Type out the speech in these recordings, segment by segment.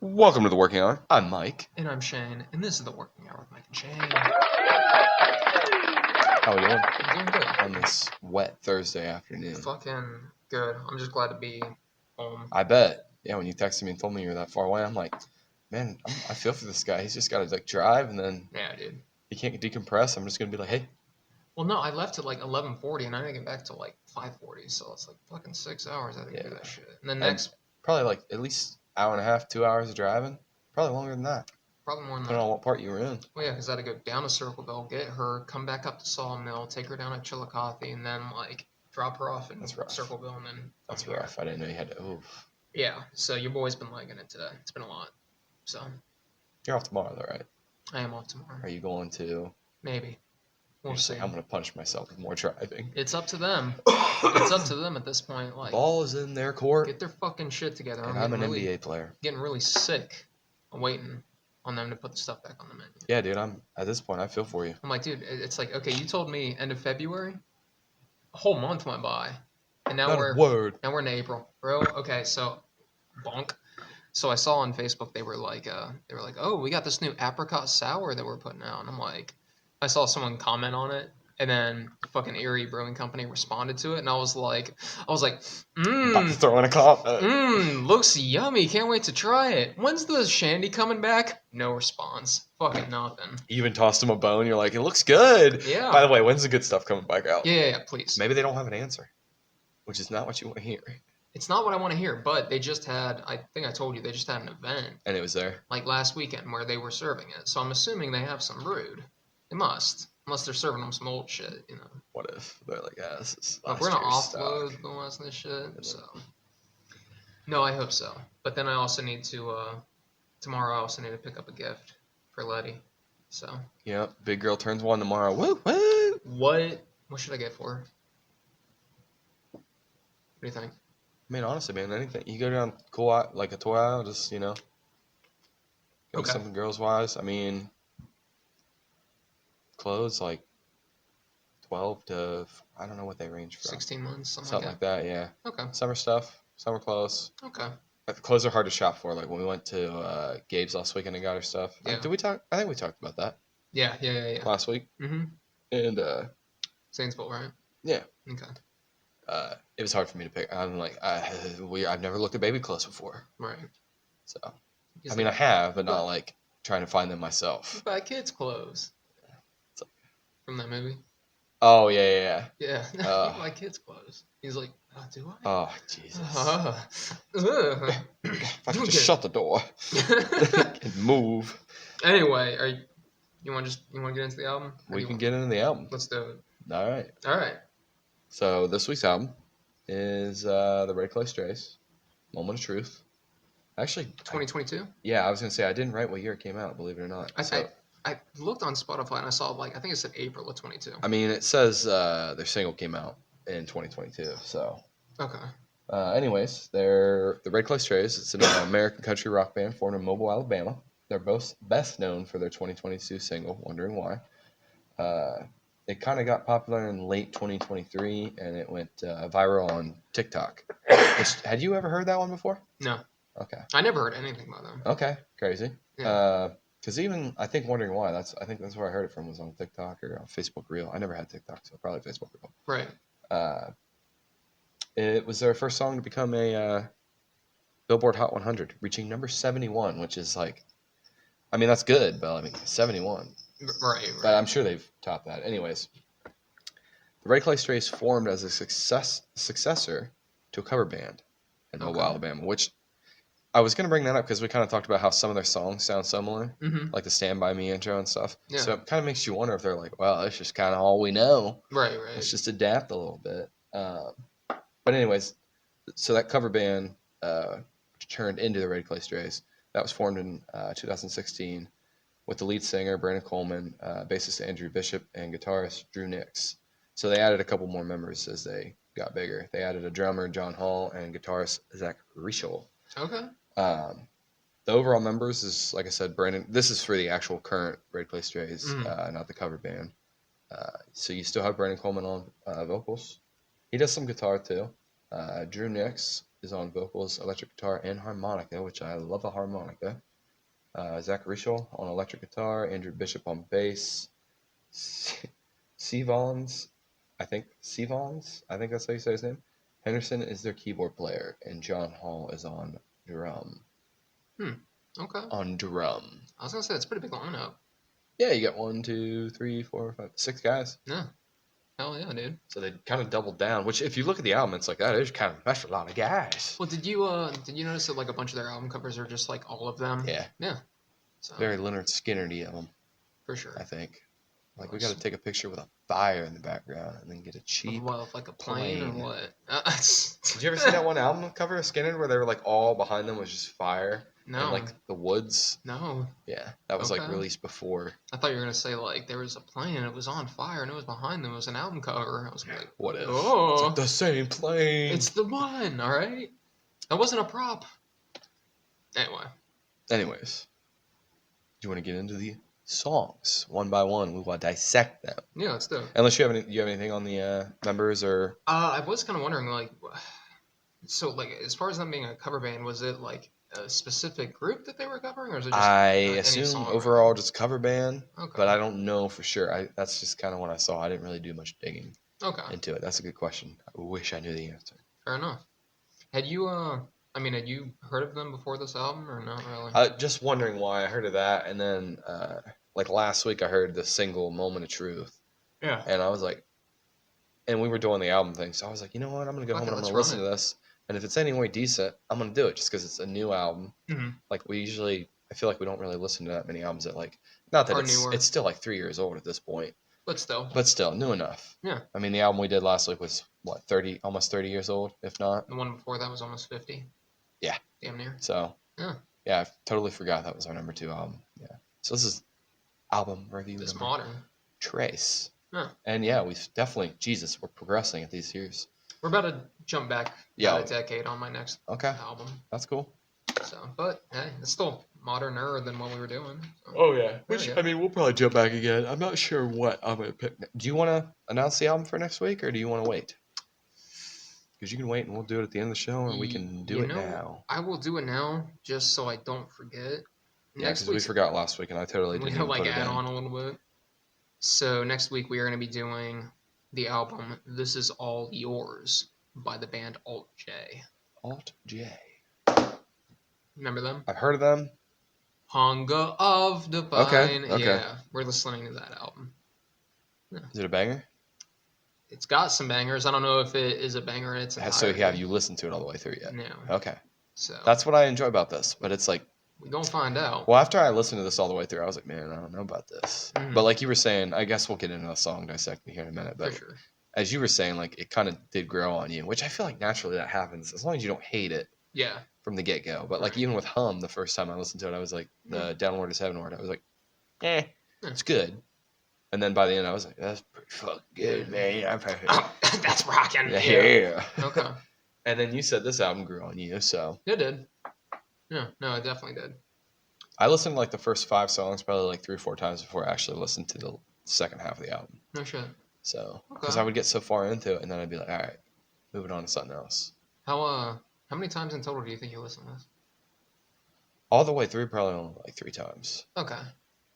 Welcome to the Working Hour. I'm Mike. And I'm Shane, and this is the Working Hour with Mike and Shane. How are we doing? I'm doing good. On this wet Thursday afternoon. Fucking good. I'm just glad to be home. I bet. Yeah, when you texted me and told me you were that far away, I'm like, man, I feel for this guy. He's just got to like drive, and then Yeah, dude. he can't decompress. I'm just gonna be like, hey. Well, no, I left at like 11:40, and I didn't get back till like 5:40, so it's like fucking 6 hours I didn't do that shit. And then probably like at least hour and a half, 2 hours of driving. Probably longer than that. Probably more than Depending that. on what part you were in. Well, yeah, because I had to go down to Circleville, get her, come back up to Sawmill, take her down to Chillicothe, and then like drop her off in Circleville, and then that's rough. I didn't know you had to. Oof. Yeah, so your boy's been liking it today. It's been a lot. So you're off tomorrow, though, right? I am off tomorrow. Are you going to? Maybe. We'll see. Like, I'm gonna punish myself with more driving. It's up to them. It's up to them at this point. Like, ball is in their court. Get their fucking shit together. And I'm an NBA player. Getting really sick of waiting on them to put the stuff back on the menu. Yeah, dude. I'm at this point. I feel for you. I'm like, dude, it's like, okay, you told me end of February. A whole month went by, and now we're in April, bro. Okay, so bonk. So I saw on Facebook they were like, oh, we got this new apricot sour that we're putting out. And I'm like, I saw someone comment on it, and then fucking Erie Brewing Company responded to it, and I was like, about to throw in a comment. Looks yummy. Can't wait to try it. When's the shandy coming back? No response. Fucking nothing. You even tossed him a bone. You're like, it looks good. Yeah. By the way, when's the good stuff coming back out? Yeah, please. Maybe they don't have an answer, which is not what you want to hear. It's not what I want to hear, but they just had, I think I told you, they just had an event. And it was there? Like last weekend where they were serving it. So I'm assuming they have some brewed. They must. Unless they're serving them some old shit, you know. What if they're like, yeah, this is we're going to offload the last of this shit, so. No, I hope so. But then I also need to, tomorrow I also need to pick up a gift for Letty, so. Yeah, big girl turns 1 tomorrow. Woo, woo! What should I get for her? What do you think? I mean, honestly, man, anything. You go down like a toy aisle, just, go something girls-wise. I mean, clothes, like 12 to, I don't know what they range from. 16 months, something like that, yeah. Okay. Summer stuff, summer clothes. Okay. Clothes are hard to shop for. Like when we went to Gabe's last weekend and got her stuff. Yeah. Did we talk? I think we talked about that. Yeah. Last week. Mm-hmm. And Zanesville, right? Yeah. Okay. It was hard for me to pick. I'm like, I've never looked at baby clothes before. Right. So, I mean, I have, but not like trying to find them myself. You buy kids' clothes. It's like, from that movie. Oh yeah. Yeah. You buy kids' clothes. He's like, oh, do I? Oh Jesus. If I could just shut the door and move. Anyway, you want to get into the album? We can get into the album. Let's do it. All right. So this week's album is the Red Clay Strays, Moment of Truth. Actually, 2022. Yeah, I was gonna say I didn't write what year it came out. Believe it or not. I looked on Spotify and I saw I think it said April of 22. I mean, it says their single came out in 2022. So. Okay. Anyways, they're the Red Clay Strays. It's an American country rock band formed in Mobile, Alabama. They're both best known for their 2022 single, Wondering Why. It kind of got popular in late 2023, and it went viral on TikTok. Had you ever heard that one before? No. Okay. I never heard anything about them. Okay, crazy. Yeah. Because I think Wondering Why, I think that's where I heard it from, was on TikTok or on Facebook Reel. I never had TikTok, so probably Facebook Reel. Right. It was their first song to become a Billboard Hot 100, reaching number 71, which is like, I mean, that's good, but I mean, 71. Right. But I'm sure they've topped that. Anyways, the Red Clay Strays formed as a successor to a cover band in Mobile, Alabama, which I was going to bring that up because we kind of talked about how some of their songs sound similar, like the Stand By Me intro and stuff. Yeah. So it kind of makes you wonder if they're like, well, that's just kind of all we know. Right. Let's just adapt a little bit. But anyways, so that cover band turned into the Red Clay Strays. That was formed in 2016 with the lead singer, Brandon Coleman, bassist Andrew Bishop, and guitarist Drew Nix. So they added a couple more members as they got bigger. They added a drummer, John Hall, and guitarist Zach Reichel. Okay. The overall members is, like I said, Brandon. This is for the actual current Red Clay Strays, not the cover band. So you still have Brandon Coleman on vocals. He does some guitar too. Drew Nix is on vocals, electric guitar, and harmonica, which I love a harmonica. Zach Rischel on electric guitar, Andrew Bishop on bass, Sevons, I think that's how you say his name. Henderson is their keyboard player, and John Hall is on drum. Okay. On drum. I was gonna say that's a pretty big lineup. Yeah, you got 1, 2, 3, 4, 5, 6 guys. Yeah. Hell yeah, dude. So they kind of doubled down, which if you look at the album, it's like that's a lot of guys. Well, did you notice that like a bunch of their album covers are just like all of them? Yeah. Yeah. So, Very Leonard Skinner-y of them. For sure. I think. Like, we got to take a picture with a fire in the background and then get a cheap like a plane or what? Did you ever see that one album cover of Skinner where they were like all behind them was just fire? No. And like the woods? No. Yeah, that was like released before. I thought you were going to say like there was a plane and it was on fire and it was behind them. It was an album cover. I was like, what if? Oh. It's like the same plane. It's the one, all right? That wasn't a prop. Anyways. Do you want to get into the songs one by one? We will dissect them. Yeah, let's do it. Unless you have anything on the members or. I was kind of wondering, like, so like as far as them being a cover band, was it like a specific group that they were covering, or is it just? I assume overall just cover band, okay. But I don't know for sure. That's just kind of what I saw. I didn't really do much digging. Into it. That's a good question. I wish I knew the answer. Fair enough. Had you had you heard of them before this album or not really? Just wondering why I heard of that, and then like last week I heard the single "Moment of Truth." Yeah. And I was like, and we were doing the album thing, so I was like, you know what? I'm gonna go home and I'm gonna listen to this, and if it's any way decent, I'm gonna do it just because it's a new album. Mm-hmm. Like I feel like we don't really listen to that many albums that like, not that it's still like 3 years old at this point. But still, new enough. Yeah. I mean, the album we did last week was what, almost 30 years old, if not. The one before that was almost 50. Yeah. Damn near. So. Yeah, I totally forgot that was our number 2 album. Yeah. So this is album review. It's modern. Trace. Yeah. And yeah, we're progressing at these years. We're about to jump back about a decade on my next album. That's cool. So, but hey, it's still moderner than what we were doing. So. Oh yeah. I mean, we'll probably jump back again. I'm not sure what I'm gonna pick. Do you want to announce the album for next week, or do you want to wait? Because you can wait, and we'll do it at the end of the show, or we can do it now. I will do it now, just so I don't forget. Yeah, because we forgot last week, and I totally didn't even put it add on a little bit. So next week we are going to be doing the album "This Is All Yours" by the band Alt J. Alt J. Remember them? I've heard of them. Hunger of Divine. Okay. Yeah, we're listening to that album. Yeah. Is it a banger? It's got some bangers. I don't know if it is a banger in its entirety. So have you listened to it all the way through yet? No. Okay. So that's what I enjoy about this, but it's like we're gonna find out. Well, after I listened to this all the way through, I was like, man, I don't know about this. Mm-hmm. But like you were saying, I guess we'll get into the song dissecting here in a minute. But for sure. As you were saying, like it kind of did grow on you, which I feel like naturally that happens as long as you don't hate it. Yeah. From the get go, but like even with Hum, the first time I listened to it, I was like, the Downward is Heavenward. I was like, it's good. And then by the end, I was like, that's pretty fucking good, man. That's rocking. Yeah. Okay. And then you said this album grew on you, so. It did. Yeah, no, it definitely did. I listened to like the first 5 songs probably like 3 or 4 times before I actually listened to the second half of the album. No shit. So, because I would get so far into it, and then I'd be like, all right, moving on to something else. How many times in total do you think you listened to this? All the way through, probably only like 3 times. Okay.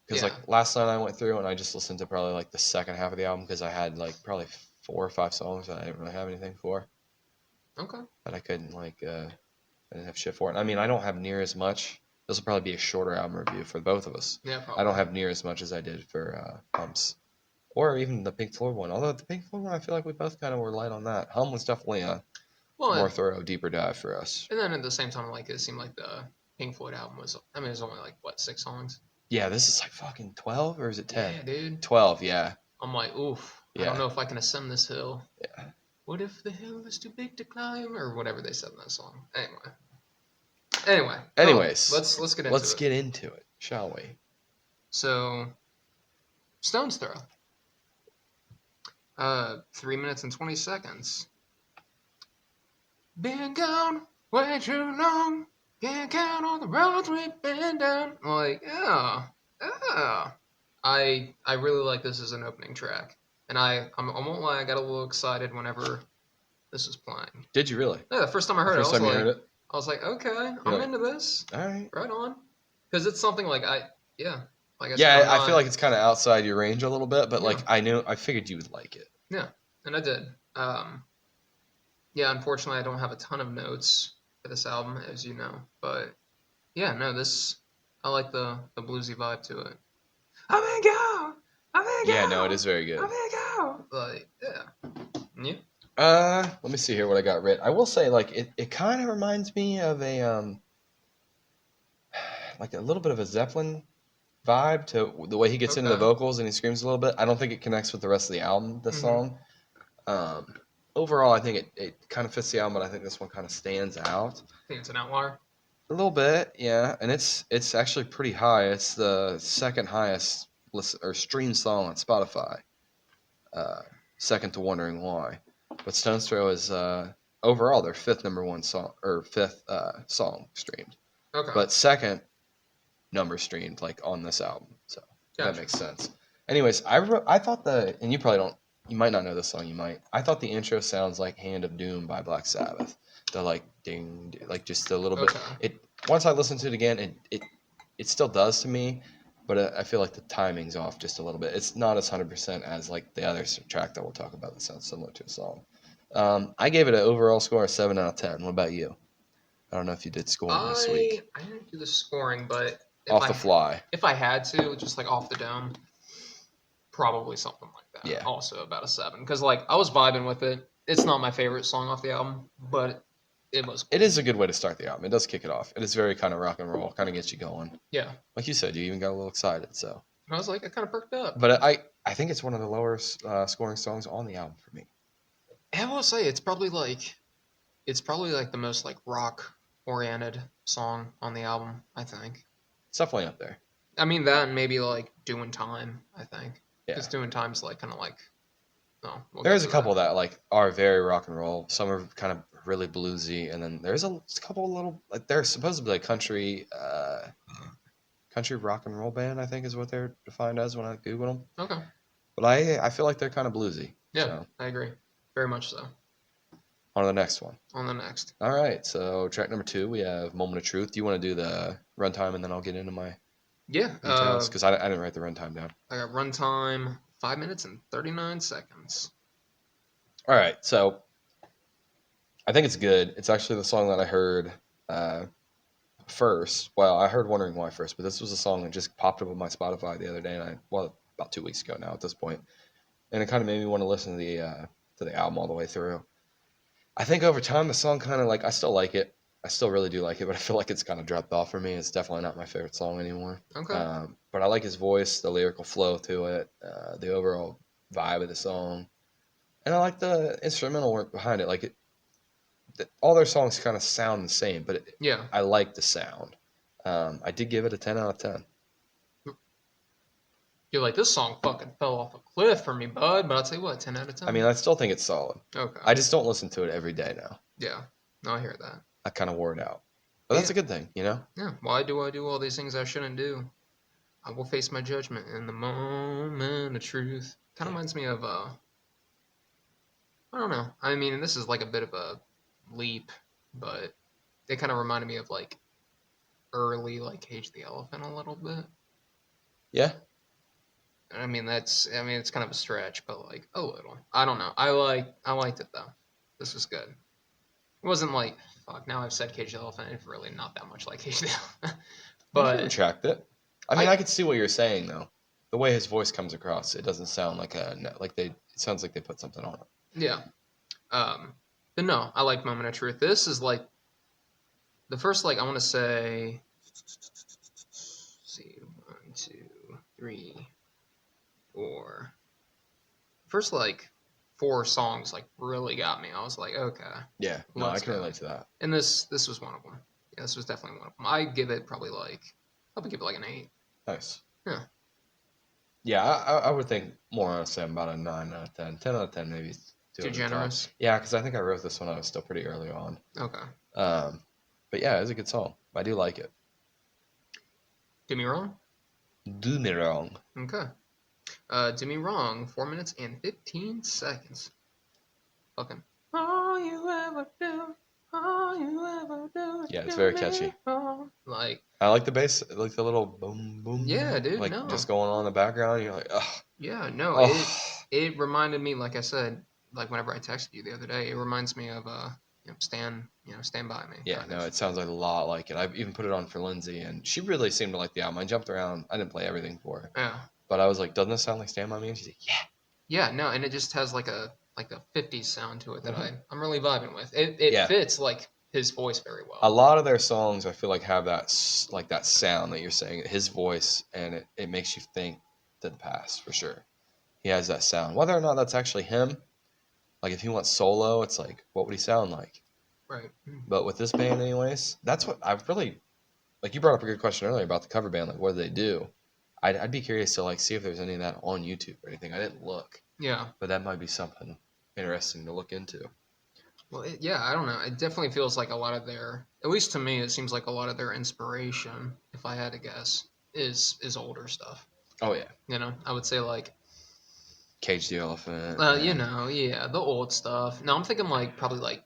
Because like last night I went through and I just listened to probably like the second half of the album because I had like probably 4 or 5 songs that I didn't really have anything for. Okay. That I couldn't I didn't have shit for it. I mean, I don't have near as much. This will probably be a shorter album review for both of us. Yeah, probably. I don't have near as much as I did for Humps. Or even the Pink Floyd one. Although the Pink Floyd one, I feel like we both kind of were light on that. Hum was definitely a more thorough, deeper dive for us. And then at the same time, like it seemed like the Pink Floyd album was, it was only like, 6 songs? Yeah, this is like fucking 12 or is it 10? Yeah, dude. 12, yeah. I'm like, oof. Yeah. I don't know if I can ascend this hill. Yeah. What if the hill is too big to climb? Or whatever they said in that song. Anyway. Anyways. Let's get into it. Let's get into it, shall we? So, Stone's Throw. 3 minutes and 20 seconds. Been gone way too long. Can't count on the roads we've been down. Like, yeah. I really like this as an opening track. And I won't lie, I got a little excited whenever this was playing. Did you really? Yeah, the first time I heard First time you heard it? I was like, okay, I'm into this. All right. Right on. Because it's something like like I said, Yeah, I feel like it's kind of outside your range a little bit, but like I figured you would like it. Yeah, and I did. Yeah, unfortunately, I don't have a ton of notes for this album, as you know, but yeah, no, I like the bluesy vibe to it. I'm gonna go. I'm gonna go. Yeah, no, it is very good. I'm gonna go. Like, yeah. Yeah. Let me see here what I got written. I will say, like, it kind of reminds me of a like a little bit of a Zeppelin vibe to the way he gets into the vocals and he screams a little bit. I don't think it connects with the rest of the album, this song. Overall, I think it kind of fits the album, but I think this one kind of stands out. I think it's an outlier. A little bit, yeah, and it's actually pretty high. It's the second highest streamed song on Spotify, second to "Wondering Why." But Stone's Throw is overall their fifth number one song or fifth song streamed. Okay. But second number streamed like on this album, so that makes sense. Anyways, I thought and you probably don't, you might not know this song, you might. I thought the intro sounds like "Hand of Doom" by Black Sabbath. The like ding, like just a little bit. It once I listened to it again, it still does to me, but I feel like the timing's off just a little bit. It's not as 100% as like the other track that we'll talk about that sounds similar to a song. I gave it an overall score of 7 out of 10. What about you? I don't know if you did scoring this week. I didn't do the scoring, but off the fly. If I had to, just like off the dome, probably something like that. Yeah. Also about a 7, because like I was vibing with it. It's not my favorite song off the album, but it was. It is a good way to start the album. It does kick it off. It is very kind of rock and roll, kind of gets you going. Yeah. Like you said, you even got a little excited. So. I was like, I kind of perked up. But I think it's one of the lower scoring songs on the album for me. I will say it's probably like the most like rock oriented song on the album. I think it's definitely up there. I mean that, and maybe like "Doing Time." I think because "Doing Time's" like kind of like. No, there's a couple that like are very rock and roll. Some are kind of really bluesy, and then there's a couple little like they're supposedly a country rock and roll band. I think is what they're defined as when I Google them. Okay. But I feel like they're kind of bluesy. Yeah, so. I agree, very much so. On to the next one. On the next. All right, so track number 2, we have "Moment of Truth." Do you want to do the runtime, and then I'll get into my details because I didn't write the runtime down. I got runtime 5 minutes and 39 seconds. All right, so I think it's good. It's actually the song that I heard first. Well, I heard "Wondering Why" first, but this was a song that just popped up on my Spotify the other day, and about 2 weeks ago now at this point, and it kind of made me want to listen to the album all the way through. I think over time the song kind of like I still like it. I still really do like it, but I feel like it's kind of dropped off for me. It's definitely not my favorite song anymore. Okay. But I like his voice, the lyrical flow to it, the overall vibe of the song, and I like the instrumental work behind it. Like all their songs kind of sound the same, but I like the sound. I did give it a 10 out of 10. You're like, this song fucking fell off a cliff for me, bud. But I'll tell you what, 10 out of 10. I mean, I still think it's solid. Okay. I just don't listen to it every day now. Yeah. No, I hear that. I kind of wore it out. But that's a good thing, you know? Yeah. Why do I do all these things I shouldn't do? I will face my judgment in the moment of truth. Kind of reminds me of, I don't know. I mean, this is like a bit of a leap, but it kind of reminded me of like early, like Cage the Elephant a little bit. Yeah. I mean, it's kind of a stretch, but like a little. I don't know. I liked it though. This was good. It wasn't like, fuck, now I've said Cage the Elephant. It's really not that much like Cage the Elephant. But you retract it. I mean, I could see what you're saying though. The way his voice comes across, it doesn't sound like it sounds like they put something on it. Yeah. But no, I like "Moment of Truth." This is like the first, like, I want to say, let's see, 1, 2, 3, 4. First, like, 4 songs, like, really got me. I was like, okay. Yeah, no, I can relate to that. And this was one of them. Yeah, this was definitely one of them. I give it probably like an 8. Nice. Yeah. Yeah, I would think more honestly I'm about a 9 out of 10. 10 out of 10 maybe. Too generous? Yeah, because I think I wrote this one. I was still pretty early on. Okay. But yeah, it's a good song. I do like it. Do Me Wrong? Do Me Wrong. Okay. Do Me Wrong, 4 minutes and 15 seconds. Fucking. Are you ever do, all you ever do is Yeah, it's do very me catchy. wrong. Like, I like the bass, like the little boom, boom, yeah, dude, like no. just going on in the background. You're like, ugh, Yeah, no, oh. it reminded me, like I said, like whenever I texted you the other day, it reminds me of Stand By Me. Yeah, By no, it Dexter sounds Gordon. like a lot like it. I've even put it on for Lindsay, and she really seemed to like the album. I jumped around. I didn't play everything for her, Yeah. but I was like, doesn't this sound like Stand By Me? And she's like, yeah. Yeah, no, and it just has like a 50s sound to it that Hmm. I'm really vibing with. It Yeah. fits like his voice very A well. lot of their songs, I feel like, have like that sound that you're saying, his voice, and it makes you think to the past for sure. He has that sound. Whether or not that's actually him, like if he went solo, it's like, what would he sound like? Right. Mm. But with this band, anyways, that's what I really like. You brought up a good question earlier about the cover band. Like, what do they do? I'd be curious to like see if there's any of that on YouTube or anything. I didn't look, Yeah. but that might be something interesting to look into. Well, yeah, I don't know. It definitely feels like a lot of their, at least to me, it seems like a lot of their inspiration, if I had to guess, is older stuff. Oh yeah, I would say like, Cage the Elephant, and yeah, the old stuff. Now I'm thinking like probably like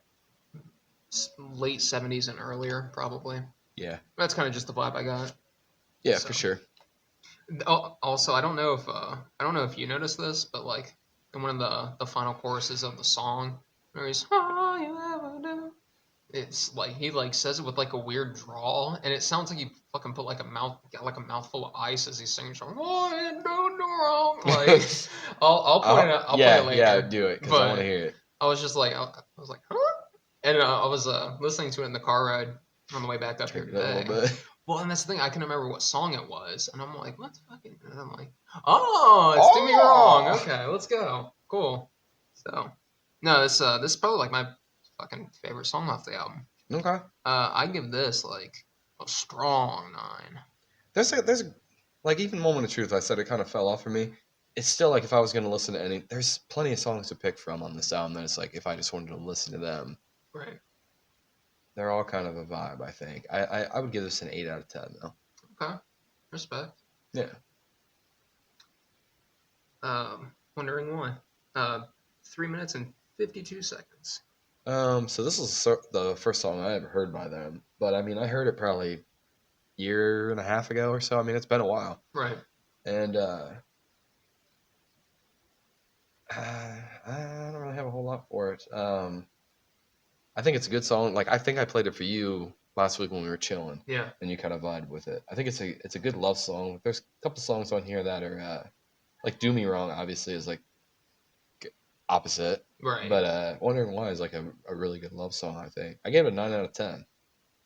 late 70s and earlier, probably. yeah, That's kind of just the vibe I got. yeah, So, for sure. also, I don't know if you noticed this, but like in one of the final choruses of the song, where he's all you ever do, it's like he like says it with like a weird drawl, and it sounds like he fucking put like got like a mouthful of ice as he's singing. So, "What you do wrong?" Like, I'll point it out. I'll play it Yeah, later. do it because I want to But hear it. I was just like, I was like, huh? And I was listening to it in the car ride on the way back up here Turn it up a little today. bit. Well, and that's the thing, I can remember what song it was, and I'm like, what the fucking? And I'm like, oh, it's Do Me Wrong. Oh, Okay, let's go. Cool. So, no, this is probably like my fucking favorite song off the album. okay. I give this like a strong 9. There's like even Moment of Truth. I said it kind of fell off for me. It's still like if I was gonna listen to any, there's plenty of songs to pick from on this album. That it's like if I just wanted to listen to them, Right. they're all kind of a vibe. I think I would give this an 8 out of 10 though. Okay. Respect. Yeah. Wondering why. 3 minutes and 52 seconds. So this is the first song I ever heard by them, but I mean I heard it probably year and a half ago or so. I mean it's been a while, Right. and I don't really have a whole lot for it. I think it's a good song. Like I think I played it for you last week when we were chilling, Yeah. and you kind of vibed with it. I think it's a good love song. There's a couple songs on here that are like "Do Me Wrong" obviously is like opposite, Right. but "Wondering Why" is like a really good love song. I think I gave it a 9 out of 10.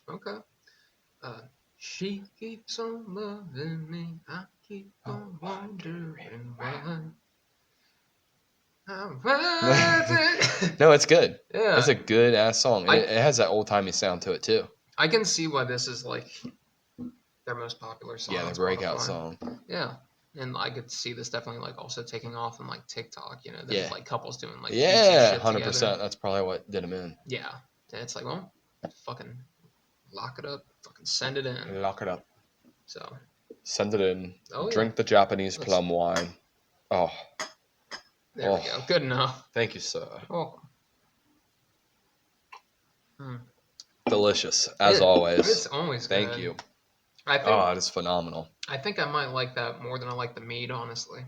Okay. Uh, she keeps on loving me. I keep on wondering why. No, it's good. It's Yeah. a good ass song, and I it has that old timey sound to it too. I can see why this is like their most popular song Yeah, on the breakout Spotify. song. Yeah. And I could see this definitely like also taking off on like TikTok, there's Yeah, like couples doing like cutesy yeah, shit 100%. together. That's probably what did him in. Yeah. And it's like, well, fucking lock it up, fucking send it in. Lock it up. So, Send it in. oh yeah. Drink the Japanese Let's, plum wine. Oh, there we oh, go. Good enough. thank you, sir. You're welcome. Hmm. Delicious, as always. It's always Thank good. you. I think Oh, it is phenomenal. I think I might like that more than I like the meat, honestly.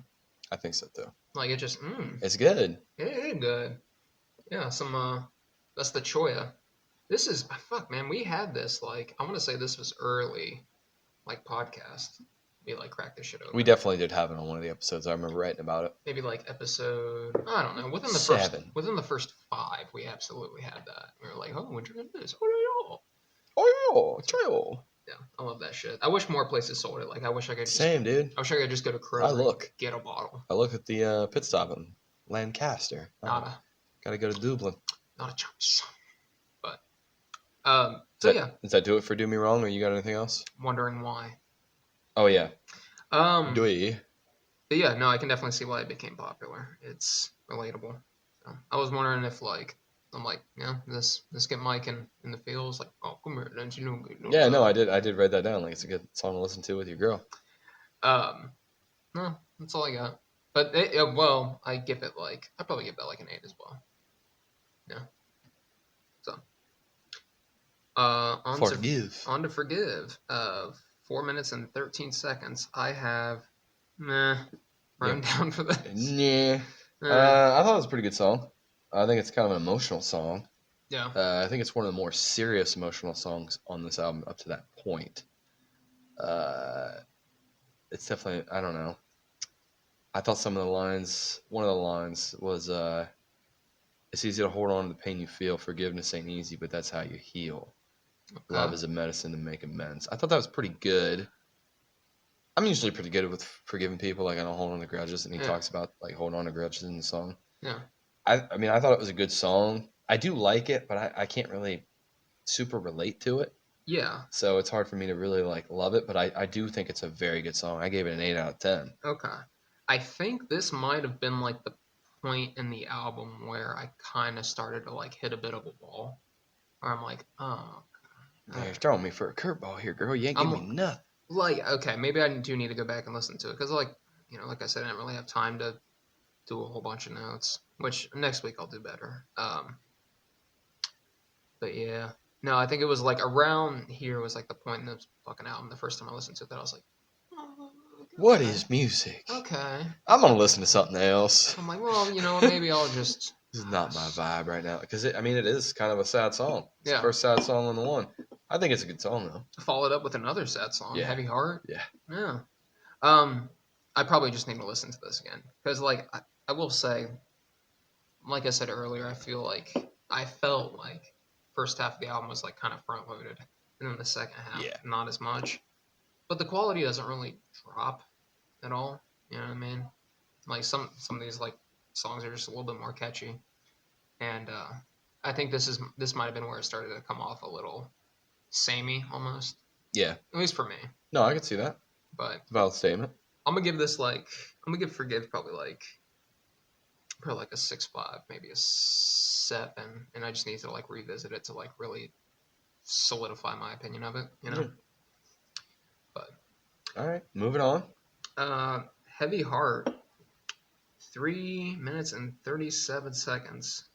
I think so too. Like it just, It's good. it is good. Yeah, that's the choya. This is fuck, man. We had this like I want to say this was early, like podcast. We like cracked this shit We open. definitely did have it on one of the episodes. I remember writing about it. Maybe like episode I don't know within the first 5 we absolutely had that. We were like, oh, we're drinking this. Oh Oh, yeah. chill. Yeah, I love that shit. I wish more places sold it. Like I wish I could just Same, dude. I wish I could just go to I Kroger and look. get a bottle. I look at the pit stop in Lancaster. Nada. Gotta go to Dublin. Not a chance. But Does that do it for Do Me Wrong, or you got anything else? wondering why. Oh yeah. Um, Do you? but yeah, no, I can definitely see why it became popular. It's relatable. So I was wondering if like I'm like, yeah, this get Mike in the fields like, oh come here, don't you know good? Yeah, no, I did write that down. Like it's a good song to listen to with your girl. No, that's all I got. But I give it like I probably give that like an 8 as well. Yeah. So Forgive. On to Forgive. 4 minutes and 13 seconds. I have run down for this. Yeah. I thought it was a pretty good song. I think it's kind of an emotional song. Yeah. I think it's one of the more serious emotional songs on this album up to that point. It's definitely, I don't know. I thought some of the lines, one of the lines was, it's easy to hold on to the pain you feel. Forgiveness ain't easy, but that's how you heal. Love is a medicine to make amends. I thought that was pretty good. I'm usually pretty good with forgiving people. Like, I don't hold on to grudges. And he talks about, like, holding on to grudges in the song. Yeah. I mean, I thought it was a good song. I do like it, but I can't really super relate to it. Yeah. So it's hard for me to really, like, love it. But I do think it's a very good song. I gave it an 8 out of 10. Okay. I think this might have been, like, the point in the album where I kind of started to, like, hit a bit of a wall. Where I'm like, oh, You're throwing me for a curveball here, girl. You ain't giving me nothing. Like, okay, maybe I do need to go back and listen to it. Because, like, like I said, I didn't really have time to do a whole bunch of notes. Which, next week I'll do better. But, yeah. No, I think it was, like, around here was, like, the point in this fucking album. The first time I listened to it, that I was like, oh, okay. What is music? Okay. I'm going to listen to something else. I'm like, well, maybe I'll just... This is not my vibe right now. Because, it is kind of a sad song. It's Yeah. the first sad song on the one. I think it's a good song, though. Followed up with another sad song, Yeah. Heavy Heart. Yeah. Yeah. I probably just need to listen to this again. Because, like, I will say, like I said earlier, I felt like first half of the album was, like, kind of front-loaded. And then the second half, not as much. But the quality doesn't really drop at all. You know what I mean? Like, some of these, like, songs are just a little bit more catchy. And I think this might have been where it started to come off a little samey almost. Yeah. At least for me. No, I can see that. But valid statement. I'm gonna give Forgive probably like a 6.5, maybe a 7, and I just need to like revisit it to like really solidify my opinion of it, Yeah. But all right, moving on. Heavy Heart, 3 minutes and 37 seconds.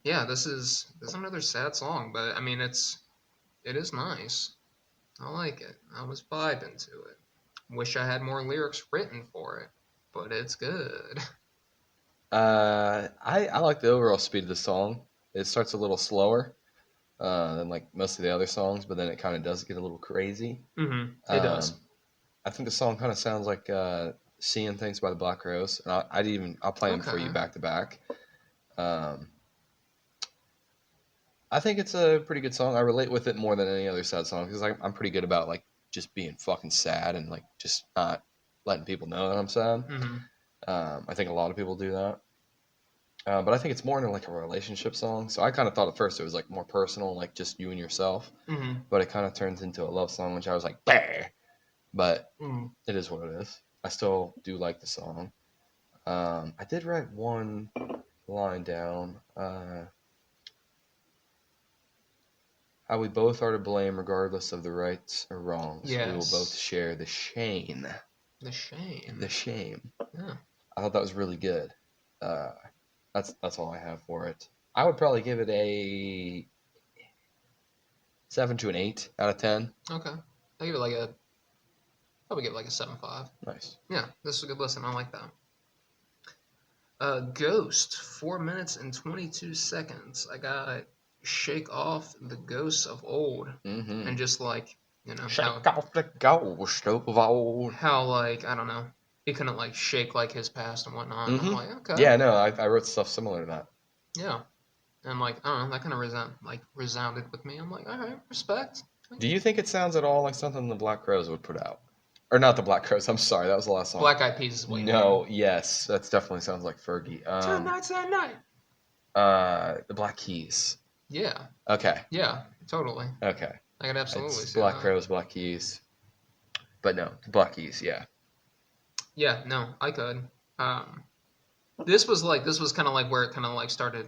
Yeah, this is another sad song, but I mean it is nice. I like it. I was vibing to it. Wish I had more lyrics written for it, but it's good. I like the overall speed of the song. It starts a little slower than like most of the other songs, but then it kind of does get a little crazy. Mm-hmm. It does. I think the song kind of sounds like "Seeing Things" by the Black Crowes, and I'll play them for you back to back. I think it's a pretty good song. I relate with it more than any other sad song because I'm pretty good about like just being fucking sad and like just not letting people know that I'm sad. Mm-hmm. I think a lot of people do that. But I think it's more into like a relationship song. So I kind of thought at first it was like more personal, like just you and yourself. Mm-hmm. But it kind of turns into a love song, which I was like, bah! But it is what it is. I still do like the song. I did write one line down. How we both are to blame regardless of the rights or wrongs. Yes. We will both share the shame. The shame. The shame. Yeah. I thought that was really good. That's all I have for it. I would probably give it a 7 to an 8 out of 10. Okay. I'll give it probably give it like a 7.5. Nice. Yeah, this is a good listen. I like that. Ghost, 4 minutes and 22 seconds. I got Shake Off the Ghosts of Old. Mm-hmm. And just like, shake off the ghost of old. How, like, I don't know, he couldn't like shake like his past and whatnot. Mm-hmm. I'm like, okay. Yeah, no, I wrote stuff similar to that. Yeah. And like, I don't know, that kind of resounded with me. I'm like, all right, respect. Do you think it sounds at all like something the Black Crowes would put out? Or not the Black Crowes, I'm sorry, that was the last song. Black Eyed Peas is what you No, mean. Yes, that definitely sounds like Fergie. Tonight. The Black Keys. Yeah. Okay. Yeah, totally. Okay. I could absolutely see Black that. Crowes, Black Keys. But no, the Black Keys, yeah. Yeah, no, I could. This was kind of like where it kind of like started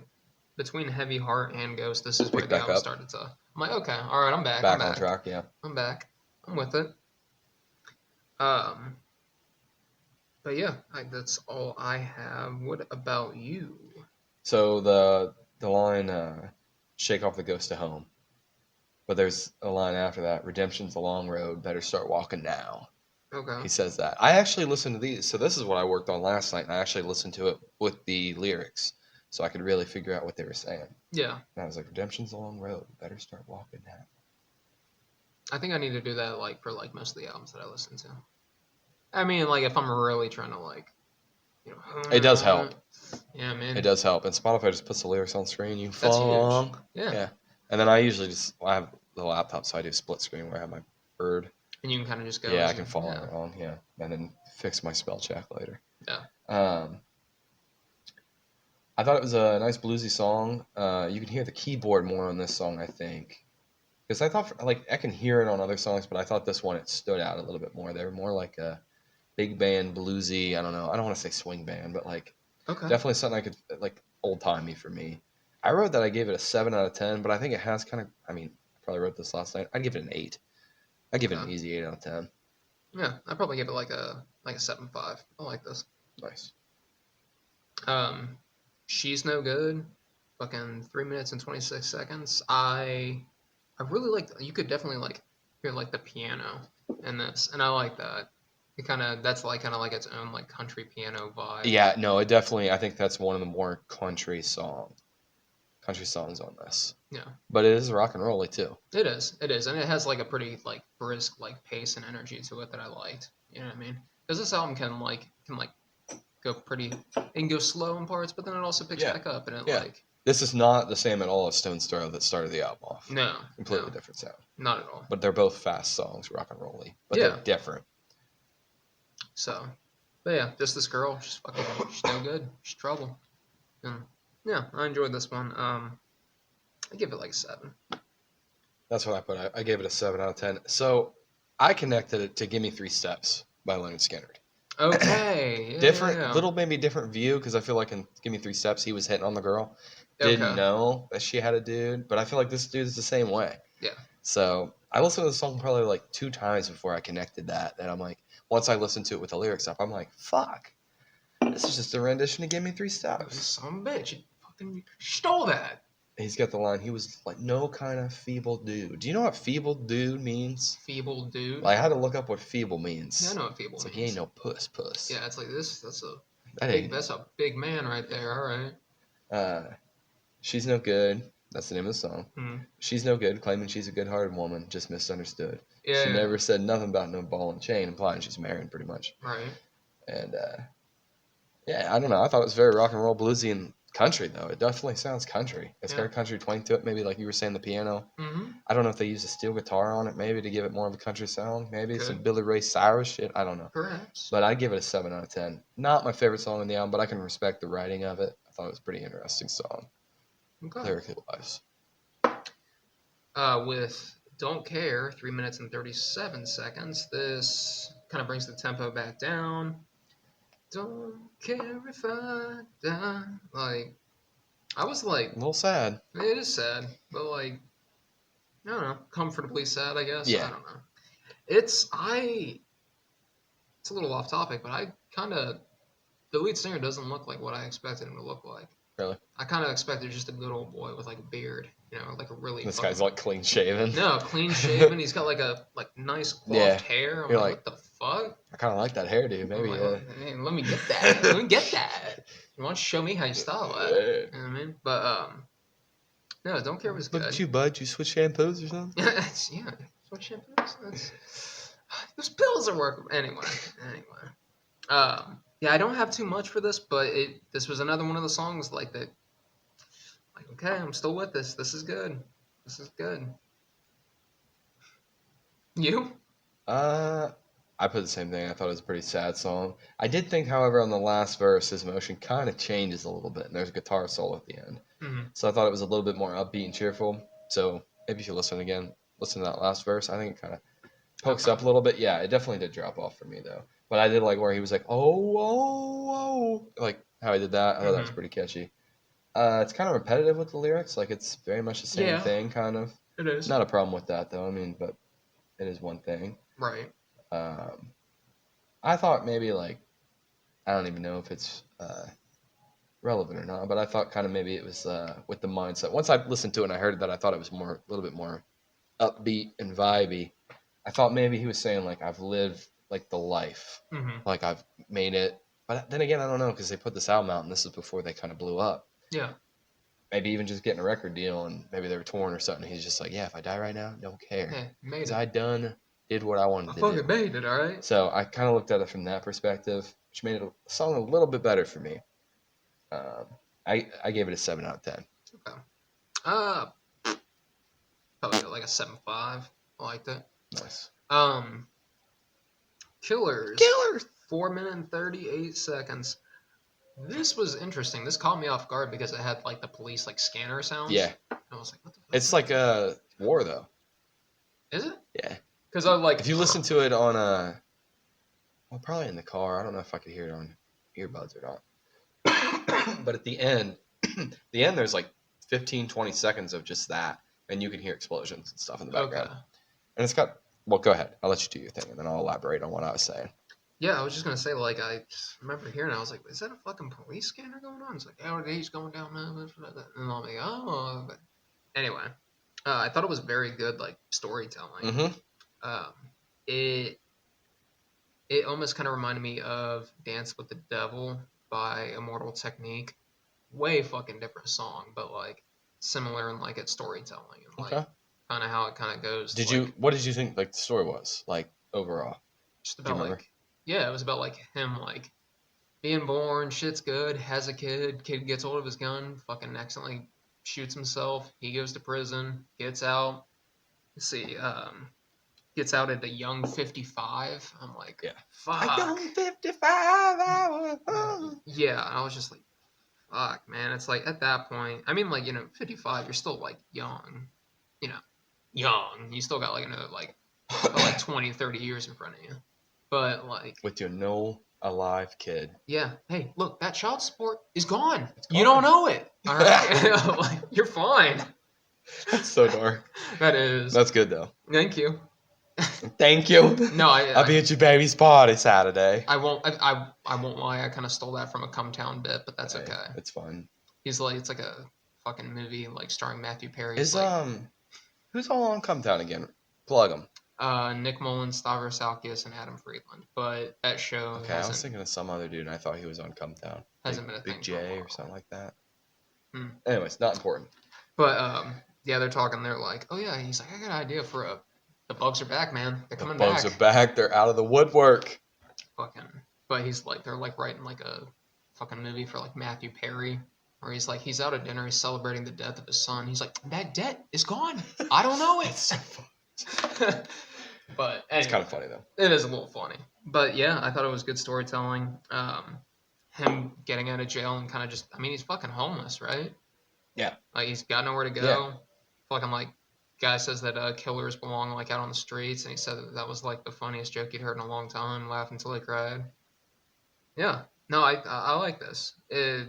between Heavy Heart and Ghost. This is where the album started to. I'm like, okay, all right, I'm back. Back on track, yeah. I'm back. I'm with it. But yeah, that's all I have. What about you? So the line "Shake off the ghost of home," But there's a line after that: "Redemption's a long road. Better start walking now." Okay. He says that. I actually listened to these. So this is what I worked on last night, and I actually listened to it with the lyrics, so I could really figure out what they were saying. Yeah. And I was like, "Redemption's a long road. Better start walking now." I think I need to do that like for like most of the albums that I listen to. I mean, like if I'm really trying to like, you It does know, help. yeah, man, It does help. And Spotify just puts the lyrics on screen. You that's huge. fong. Yeah. Yeah. And then I usually I have the laptop, so I do split screen where I have my bird. And you can kind of just go. Yeah, as I can follow along. Yeah, and then fix my spell check later. Yeah. I thought it was a nice bluesy song. You can hear the keyboard more on this song, I think, because I thought like I can hear it on other songs, but I thought this one it stood out a little bit more. They were more like a big band bluesy. I don't know. I don't want to say swing band, but like definitely something I could like old timey for me. I wrote that I gave it a 7 out of 10, but I think it has kind of. I mean, I probably wrote this last night. I'd give it an 8. I'd give it an easy 8 out of 10. Yeah, I'd probably give it like a 7.5. I like this. Nice. She's No Good, fucking 3 minutes and 26 seconds. I really like. You could definitely like hear like the piano in this, and I like that. It kind of that's like kind of like its own like country piano vibe. Yeah, no, it definitely. I think that's one of the more country songs on this. Yeah, but it is rock and rolly too. It is, and it has like a pretty like brisk like pace and energy to it that I liked. You know what I mean? Because this album can go pretty, it can go slow in parts, but then it also picks back up, and it like. This is not the same at all as Stone's Throw that started the album off. No, completely different sound. Not at all. But they're both fast songs, rock and rolly, but they're different. So, but yeah, just this girl, she's no good. She's trouble. And yeah, I enjoyed this one. I give it like a 7. That's what I put. I gave it a 7 out of 10. So I connected it to "Give Me 3 Steps" by Leonard Skinner. Okay. Different, little maybe different view, because I feel like in "Give Me 3 Steps" he was hitting on the girl. Didn't know that she had a dude, but I feel like this dude is the same way. Yeah. So I listened to the song probably like 2 times before I connected that. And I'm like, once I listened to it with the lyrics up, I'm like, fuck, this is just a rendition of "Give Me 3 Steps." Some bitch, you fucking stole that. He's got the line, he was like, "No kind of feeble dude." Do you know what feeble dude means? Feeble dude? Like, I had to look up what feeble means. Yeah, I know what feeble means. Like, he ain't no puss. Yeah, it's like this. That's a big man right there. All right. She's No Good. That's the name of the song. Mm-hmm. She's no good, claiming she's a good-hearted woman, just misunderstood. Yeah, she never said nothing about no ball and chain, implying she's married, pretty much. Right. And yeah, I don't know. I thought it was very rock and roll, bluesy, and country though. It definitely sounds country. It's got a country twang to it. Maybe like you were saying, the piano. Mm-hmm. I don't know if they use a steel guitar on it, maybe to give it more of a country sound. Maybe some Billy Ray Cyrus shit. I don't know. Perhaps. But I'd give it a 7 out of 10. Not my favorite song on the album, but I can respect the writing of it. I thought it was a pretty interesting song. Okay. Lyrically wise. With Don't Care, 3 minutes and 37 seconds, this kind of brings the tempo back down. Don't care if I die. Like, I was like, a little sad. It is sad, but like, I don't know, comfortably sad, I guess. Yeah. I don't know. It's a little off topic, but the lead singer doesn't look like what I expected him to look like. Really? I kind of expected just a good old boy with like a beard, like a really. This guy's like clean shaven. No, clean shaven. He's got like nice coiffed hair. I'm like, what the fuck? I kind of like that hair, dude. Maybe. Hey, let me get that. Let me get that. You want to show me how you style that? You know what I mean? But no, Don't Care was good. Look at you, bud. You switch shampoos or something? Yeah, switch shampoos. Those pills are working. Anyway. Yeah, I don't have too much for this, but this was another one of the songs like that. Like, okay, I'm still with this. This is good. You? I put the same thing. I thought it was a pretty sad song. I did think, however, on the last verse, his emotion kind of changes a little bit, and there's a guitar solo at the end. Mm-hmm. So I thought it was a little bit more upbeat and cheerful. So maybe if you listen to that last verse, I think it kind of pokes up a little bit. Yeah, it definitely did drop off for me, though. But I did like where he was like, oh, like how he did that. I thought that was pretty catchy. It's kind of repetitive with the lyrics. Like, it's very much the same thing, kind of. It is. Not a problem with that, though. I mean, but it is one thing. Right. I thought maybe, like, I don't even know if it's relevant or not, but I thought kind of maybe it was with the mindset. Once I listened to it and I heard that, I thought it was a little bit more upbeat and vibey. I thought maybe he was saying like I've lived like the life, like I've made it. But then again, I don't know because they put this album out and this is before they kind of blew up. Yeah. Maybe even just getting a record deal and maybe they were torn or something. He's just like, yeah, if I die right now, don't care. Yeah, made Because it. I did what I wanted to do. I fucking made it, all right? So I kind of looked at it from that perspective, which made the song a little bit better for me. I gave it a 7 out of 10. Okay. Probably like a 7.5. I liked it. Nice. Killers. 4 minutes and 38 seconds. This was interesting. This caught me off guard because it had like the police like scanner sounds. Yeah. And I was like, what the fuck? It's like a war though. Is it? Yeah. Because I like. If you listen to it on well, probably in the car. I don't know if I could hear it on earbuds or not. But at the end, there's like 15, 20 seconds of just that, and you can hear explosions and stuff in the background. Okay. And it's got. Well, go ahead. I'll let you do your thing, and then I'll elaborate on what I was saying. Yeah, I was just gonna say, like, I remember hearing, I was like, is that a fucking police scanner going on? It's like, oh, he's going down, and I'm like, oh. But anyway, I thought it was very good, like storytelling. Mm-hmm. It almost kind of reminded me of Dance with the Devil by Immortal Technique. Way fucking different song, but like similar in like its storytelling and like kind of how it kind of goes. What did you think like the story was like overall? Just about like, yeah, it was about like him like being born, shit's good, has a kid gets hold of his gun, fucking accidentally shoots himself. He goes to prison, gets out. Let's see, gets out at a young 55. I'm like, yeah, fuck. A young 55 hours. Yeah, I was just like, fuck, man. It's like at that point, I mean, like, 55, you're still like young, young. You still got like another like 20, 30 years in front of you. But like, with your no alive kid. Yeah. Hey, look, that child support is gone. You don't know it. All right. Like, you're fine. That's so dark. That is. That's good though. Thank you. Thank you. No, I'll be at your baby's party Saturday. I won't. I won't lie. I kind of stole that from a Come Town bit, but that's okay. It's fun. He's like, it's like a fucking movie, like starring Matthew Perry. Is who's all on Come Town again? Plug them. Nick Mullen, Stavros Salkias, and Adam Friedland. But that show. Okay, I was thinking of some other dude, and I thought he was on Come Town. Hasn't been a Big thing J or something like that. Hmm. Anyways, not important. But yeah, they're talking. They're like, oh yeah, he's like, I got an idea for the bugs are back, man. They're coming back. The bugs are back. They're out of the woodwork. Fucking. But he's like, they're like writing like a fucking movie for like Matthew Perry, where he's like, he's out at dinner, he's celebrating the death of his son. He's like, that debt is gone. I don't know it. It's so fun. But anyway, it's kind of funny though. It is a little funny. But yeah, I thought it was good storytelling. Him getting out of jail and kind of just, I mean, he's fucking homeless, right? Yeah. Like he's got nowhere to go. Yeah. Fucking like, guy says that killers belong like out on the streets, and he said that was like the funniest joke he'd heard in a long time. Laughed until he cried. Yeah. No, I like this. I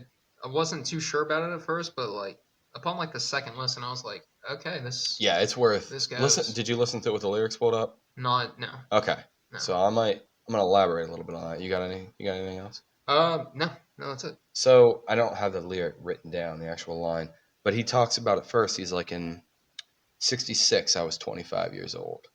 wasn't too sure about it at first, but like upon like the second listen, I was like, okay, this. Yeah, it's worth. This goes. Listen. Did you listen to it with the lyrics pulled up? No. Okay. No. So I'm gonna elaborate a little bit on that. You got anything else? No, that's it. So I don't have the lyric written down, the actual line, but he talks about it first. He's like, in '66, I was 25 years old.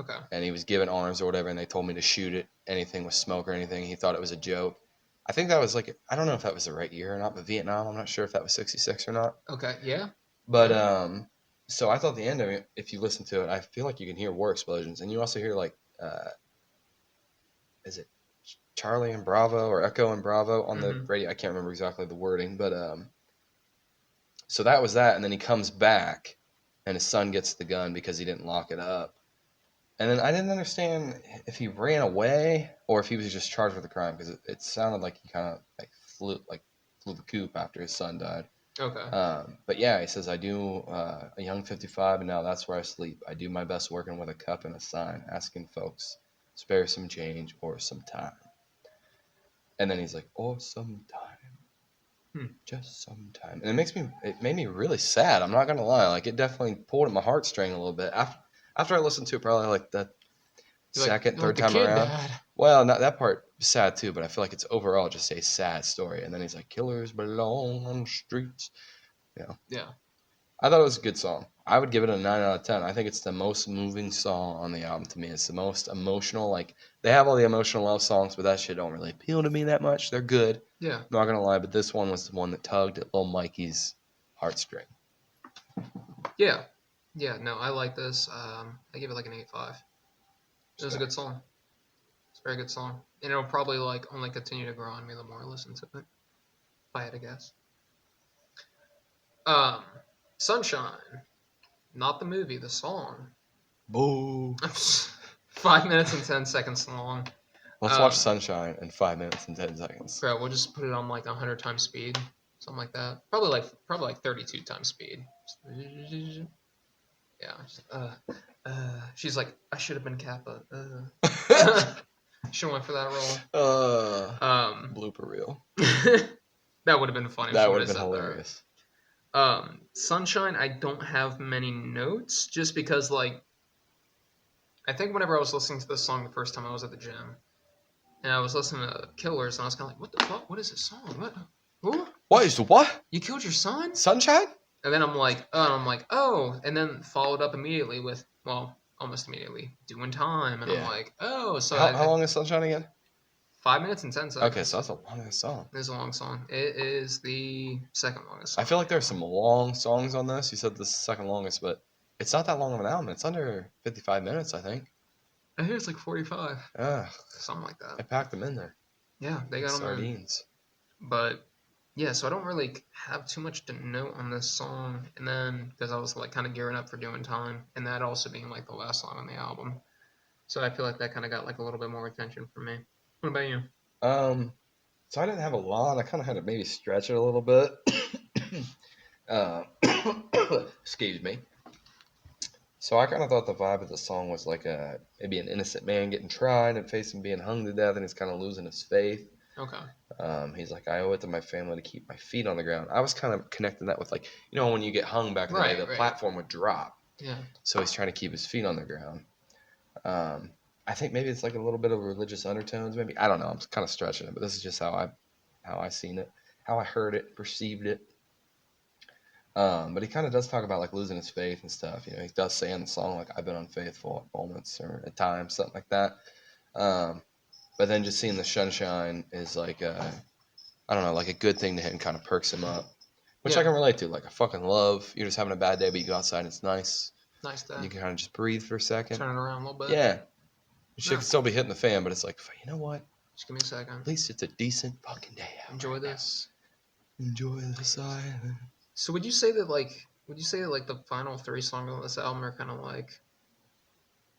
Okay. And he was given arms or whatever, and they told me to shoot it, anything with smoke or anything. He thought it was a joke. I think that was like, I don't know if that was the right year or not, but Vietnam, I'm not sure if that was 66 or not. Okay, yeah. But, so I thought the end of it, if you listen to it, I feel like you can hear war explosions. And you also hear like, is it Charlie and Bravo or Echo and Bravo on the radio? I can't remember exactly the wording, but, so that was that. And then he comes back and his son gets the gun because he didn't lock it up. And then I didn't understand if he ran away or if he was just charged with a crime, because it sounded like he kind of like flew the coop after his son died. Okay. But yeah, he says, I do a young 55, and now that's where I sleep. I do my best working with a cup and a sign, asking folks, spare some change or some time. And then he's like, or some time. Just some time. And it made me really sad. I'm not going to lie. Like, it definitely pulled at my heartstring a little bit. After I listened to it, probably like the third time around. Died. Well, not that part sad too, but I feel like it's overall just a sad story. And then he's like, killers belong on the streets. Yeah. I thought it was a good song. I would give it a 9 out of 10. I think it's the most moving song on the album to me. It's the most emotional. Like, they have all the emotional love songs, but that shit don't really appeal to me that much. They're good. Yeah. Not gonna lie, but this one was the one that tugged at Lil Mikey's heartstring. Yeah. Yeah, no, I like this. I give it like an 8.5. It was a good song. It's a very good song. And it'll probably like only continue to grow on me the more I listen to it. If I had to guess. Um, Sunshine. Not the movie, the song. Boo. 5 minutes and 10 seconds long. Let's watch Sunshine in 5 minutes and 10 seconds. Bro, we'll just put it on like 100 times speed. Something like that. Probably like 32 times speed. Yeah. She's like, I should have been Kappa. Should have went for that role. Blooper reel. That would have been funny. That would have been hilarious. Sunshine, I don't have many notes just because, like, I think whenever I was listening to this song the first time I was at the gym, and I was listening to Killers, and I was kind of like, what the fuck? What is this song? What? Who? What is the what? You killed your son? Sunshine? And then I'm like, oh, and then followed up immediately with, well, almost immediately, Doing Time, and I'm like, oh, so how long is Sunshine again? 5 minutes and 10 seconds. Okay, so that's a long song. It is a long song. It is the second longest song. I feel like there's some long songs on this. You said this is the second longest, but it's not that long of an album. It's under 55 minutes, I think. I hear it's like 45. Something like that. I packed them in there. Yeah, they got them sardines. But yeah, so I don't really have too much to note on this song. And then because I was like kind of gearing up for Doing Time, and that also being like the last song on the album, so I feel like that kind of got like a little bit more attention from me. What about you? So I didn't have a lot. I kind of had to maybe stretch it a little bit. Excuse me. So I kind of thought the vibe of the song was like maybe an innocent man getting tried and facing being hung to death, and he's kind of losing his faith. Okay. He's like, I owe it to my family to keep my feet on the ground. I was kind of connecting that with, like, you know, when you get hung back in the day, the platform would drop. Yeah. So he's trying to keep his feet on the ground. I think maybe it's like a little bit of religious undertones. Maybe, I don't know. I'm kind of stretching it, but this is just how I seen it, how I heard it, perceived it. But he kind of does talk about like losing his faith and stuff. You know, he does say in the song like, I've been unfaithful at moments or at times, something like that. But then just seeing the sunshine is like I don't know, like a good thing to him, kind of perks him up, which I can relate to. Like, I fucking love, you're just having a bad day, but you go outside and it's nice. Nice day. You can kind of just breathe for a second. Turn it around a little bit. Yeah. Shit can still be hitting the fan, but it's like, you know what? Just give me a second. At least it's a decent fucking day out. Enjoy this. Enjoy the silence. So would you say that the final 3 songs on this album are kind of like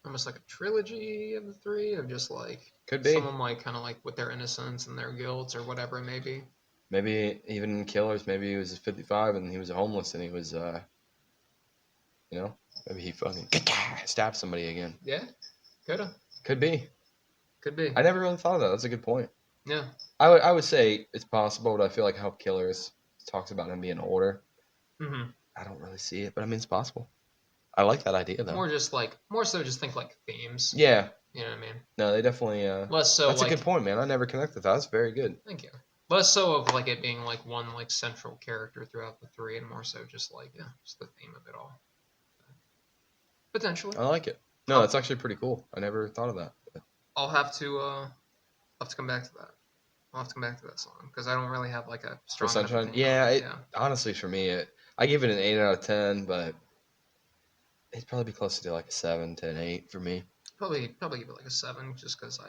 almost like a trilogy of the 3, of just like could be someone like kind of like with their innocence and their guilt or whatever it may be? Maybe even in Killers, maybe he was 55 and he was homeless and he was you know, maybe he fucking stabbed somebody again. Yeah, could be. I never really thought of that. That's a good point. Yeah, I would say it's possible, but I feel like how Killers talks about him being older. Mm-hmm. I don't really see it, but I mean, it's possible. I like that idea, though. More so just think like themes. Yeah. You know what I mean? No, they definitely. Less so. That's like, a good point, man. I never connected that. That's very good. Thank you. Less so of like it being like one like central character throughout the 3, and more so just like just the theme of it all. Potentially. I like it. No, that's actually pretty cool. I never thought of that. I'll have to come back to that. I'll have to come back to that song because I don't really have like a strong. For Sunshine, yeah. Honestly, for me, I give it an 8 out of 10, but it'd probably be closer to like a 7 to an 8 for me. Probably give it like a 7, just because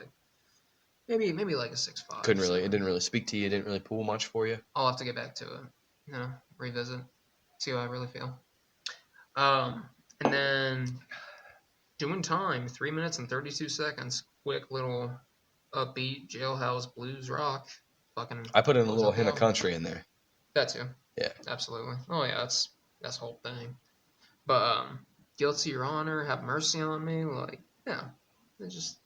maybe like a 6.5. Couldn't really. 7. It didn't really speak to you. It didn't really pull much for you. I'll have to get back to it. Revisit, see how I really feel. And then Doing Time, 3 minutes and 32 seconds. Quick little upbeat jailhouse blues rock. Fucking. I put in a little hint of country in there. That too. Yeah. Absolutely. Oh yeah, that's the whole thing. But Guilty Your Honor, Have Mercy on Me, like it's just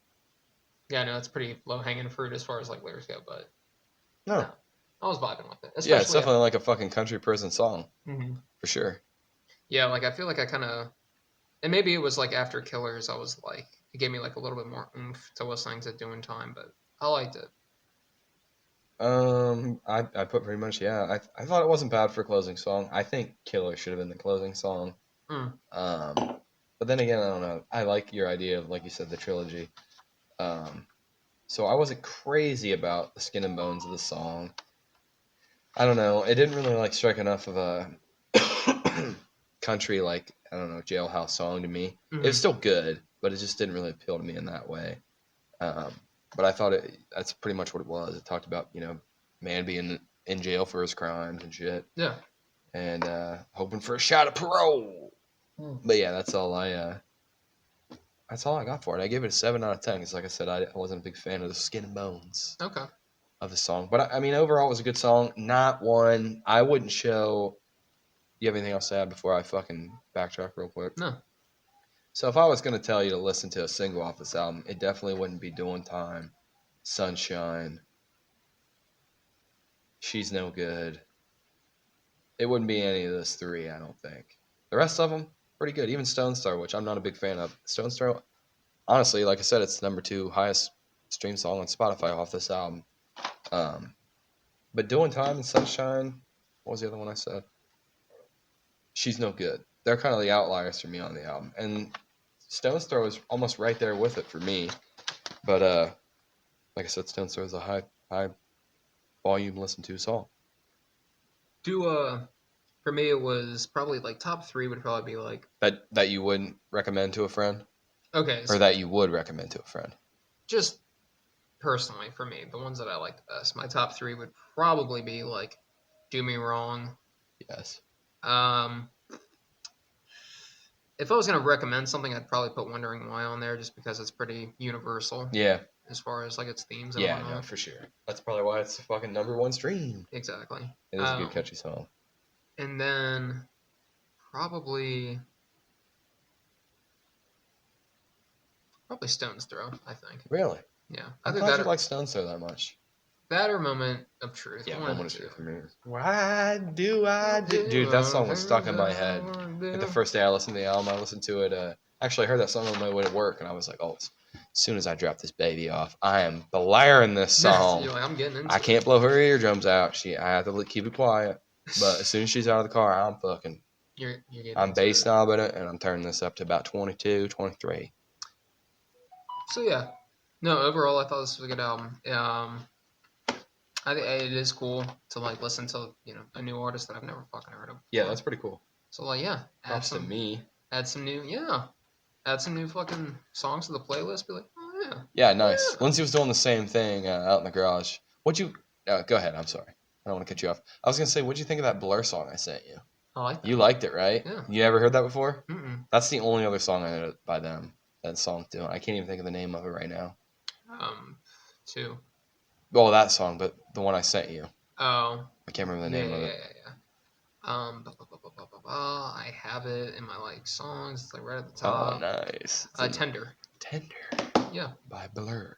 no, it's pretty low hanging fruit as far as like lyrics go, but no, I was vibing with it. Especially yeah, it's definitely like a fucking country prison song, for sure. Yeah, like I feel like I kind of, and maybe it was like after Killers, I was like, it gave me like a little bit more oomph to listening to Doing Time, but I liked it. I put pretty much, yeah. I thought it wasn't bad for a closing song. I think Killer should have been the closing song. Mm. But then again, I don't know. I like your idea of, like you said, the trilogy. So I wasn't crazy about the skin and bones of the song. I don't know. It didn't really like strike enough of a country, like, I don't know, jailhouse song to me. Mm-hmm. It was still good, but it just didn't really appeal to me in that way. But I thought that's pretty much what it was. It talked about, man being in jail for his crimes and shit. Yeah. And hoping for a shot of parole. But yeah, that's all I got for it. I gave it a 7 out of 10 because, like I said, I wasn't a big fan of the skin and bones of the song. But I mean, overall, it was a good song. Not one I wouldn't show. You have anything else to add before I fucking backtrack real quick? No. So if I was going to tell you to listen to a single off this album, it definitely wouldn't be Doing Time, Sunshine, She's No Good. It wouldn't be any of those three, I don't think. The rest of them, pretty good. Even Stone's Throw, which I'm not a big fan of. Stone's Throw, honestly, like I said, it's the number 2 highest stream song on Spotify off this album. But Doing Time and Sunshine, what was the other one I said? She's No Good. They're kind of the outliers for me on the album. And Stone's Throw is almost right there with it for me. But like I said, Stone's Throw is a high volume listen to song. For me, it was probably like top 3 would probably be like that you wouldn't recommend to a friend. Okay. Or that you would recommend to a friend. Just personally, for me, the ones that I like the best, my top 3 would probably be like "Do Me Wrong." Yes. If I was gonna recommend something, I'd probably put "Wondering Why" on there, just because it's pretty universal. Yeah. As far as like its themes and yeah, whatnot. no, for sure. That's probably why it's the fucking number 1 stream. Exactly. It is a good catchy song. And then probably Stone's Throw, I think. Really? Yeah. I'm glad you like Stone's Throw that much. That or Moment of Truth. Yeah, Moment of Truth for me. Why do I do? Dude, that song was stuck in my head. Like the first day I listened to the album, I listened to it. Actually, I heard that song on my way to work, and I was like, oh, as soon as I drop this baby off, I am blaring this song. You're like, I'm getting into I can't blow her eardrums out. I have to keep it quiet. But as soon as she's out of the car, I'm fucking. You're I'm bass knobbing it, and I'm turning this up to about 22, 23. So yeah, no. Overall, I thought this was a good album. I think it is cool to like listen to a new artist that I've never fucking heard of. Yeah, that's pretty cool. So like, yeah, add some new fucking songs to the playlist. Be like, oh yeah. Yeah, nice. Yeah. Lindsay was doing the same thing out in the garage. What'd you? Go ahead. I'm sorry. I don't want to cut you off. I was gonna say, what'd you think of that Blur song I sent you? I like that. You liked it, right? Yeah. You ever heard that before? Mm-mm. That's the only other song I heard by them. That song too. I can't even think of the name of it right now. 2. Well, that song, but the one I sent you. Oh. I can't remember the name of it. Yeah. I have it in my like songs. It's like right at the top. Oh, nice. Tender. Yeah. By Blur.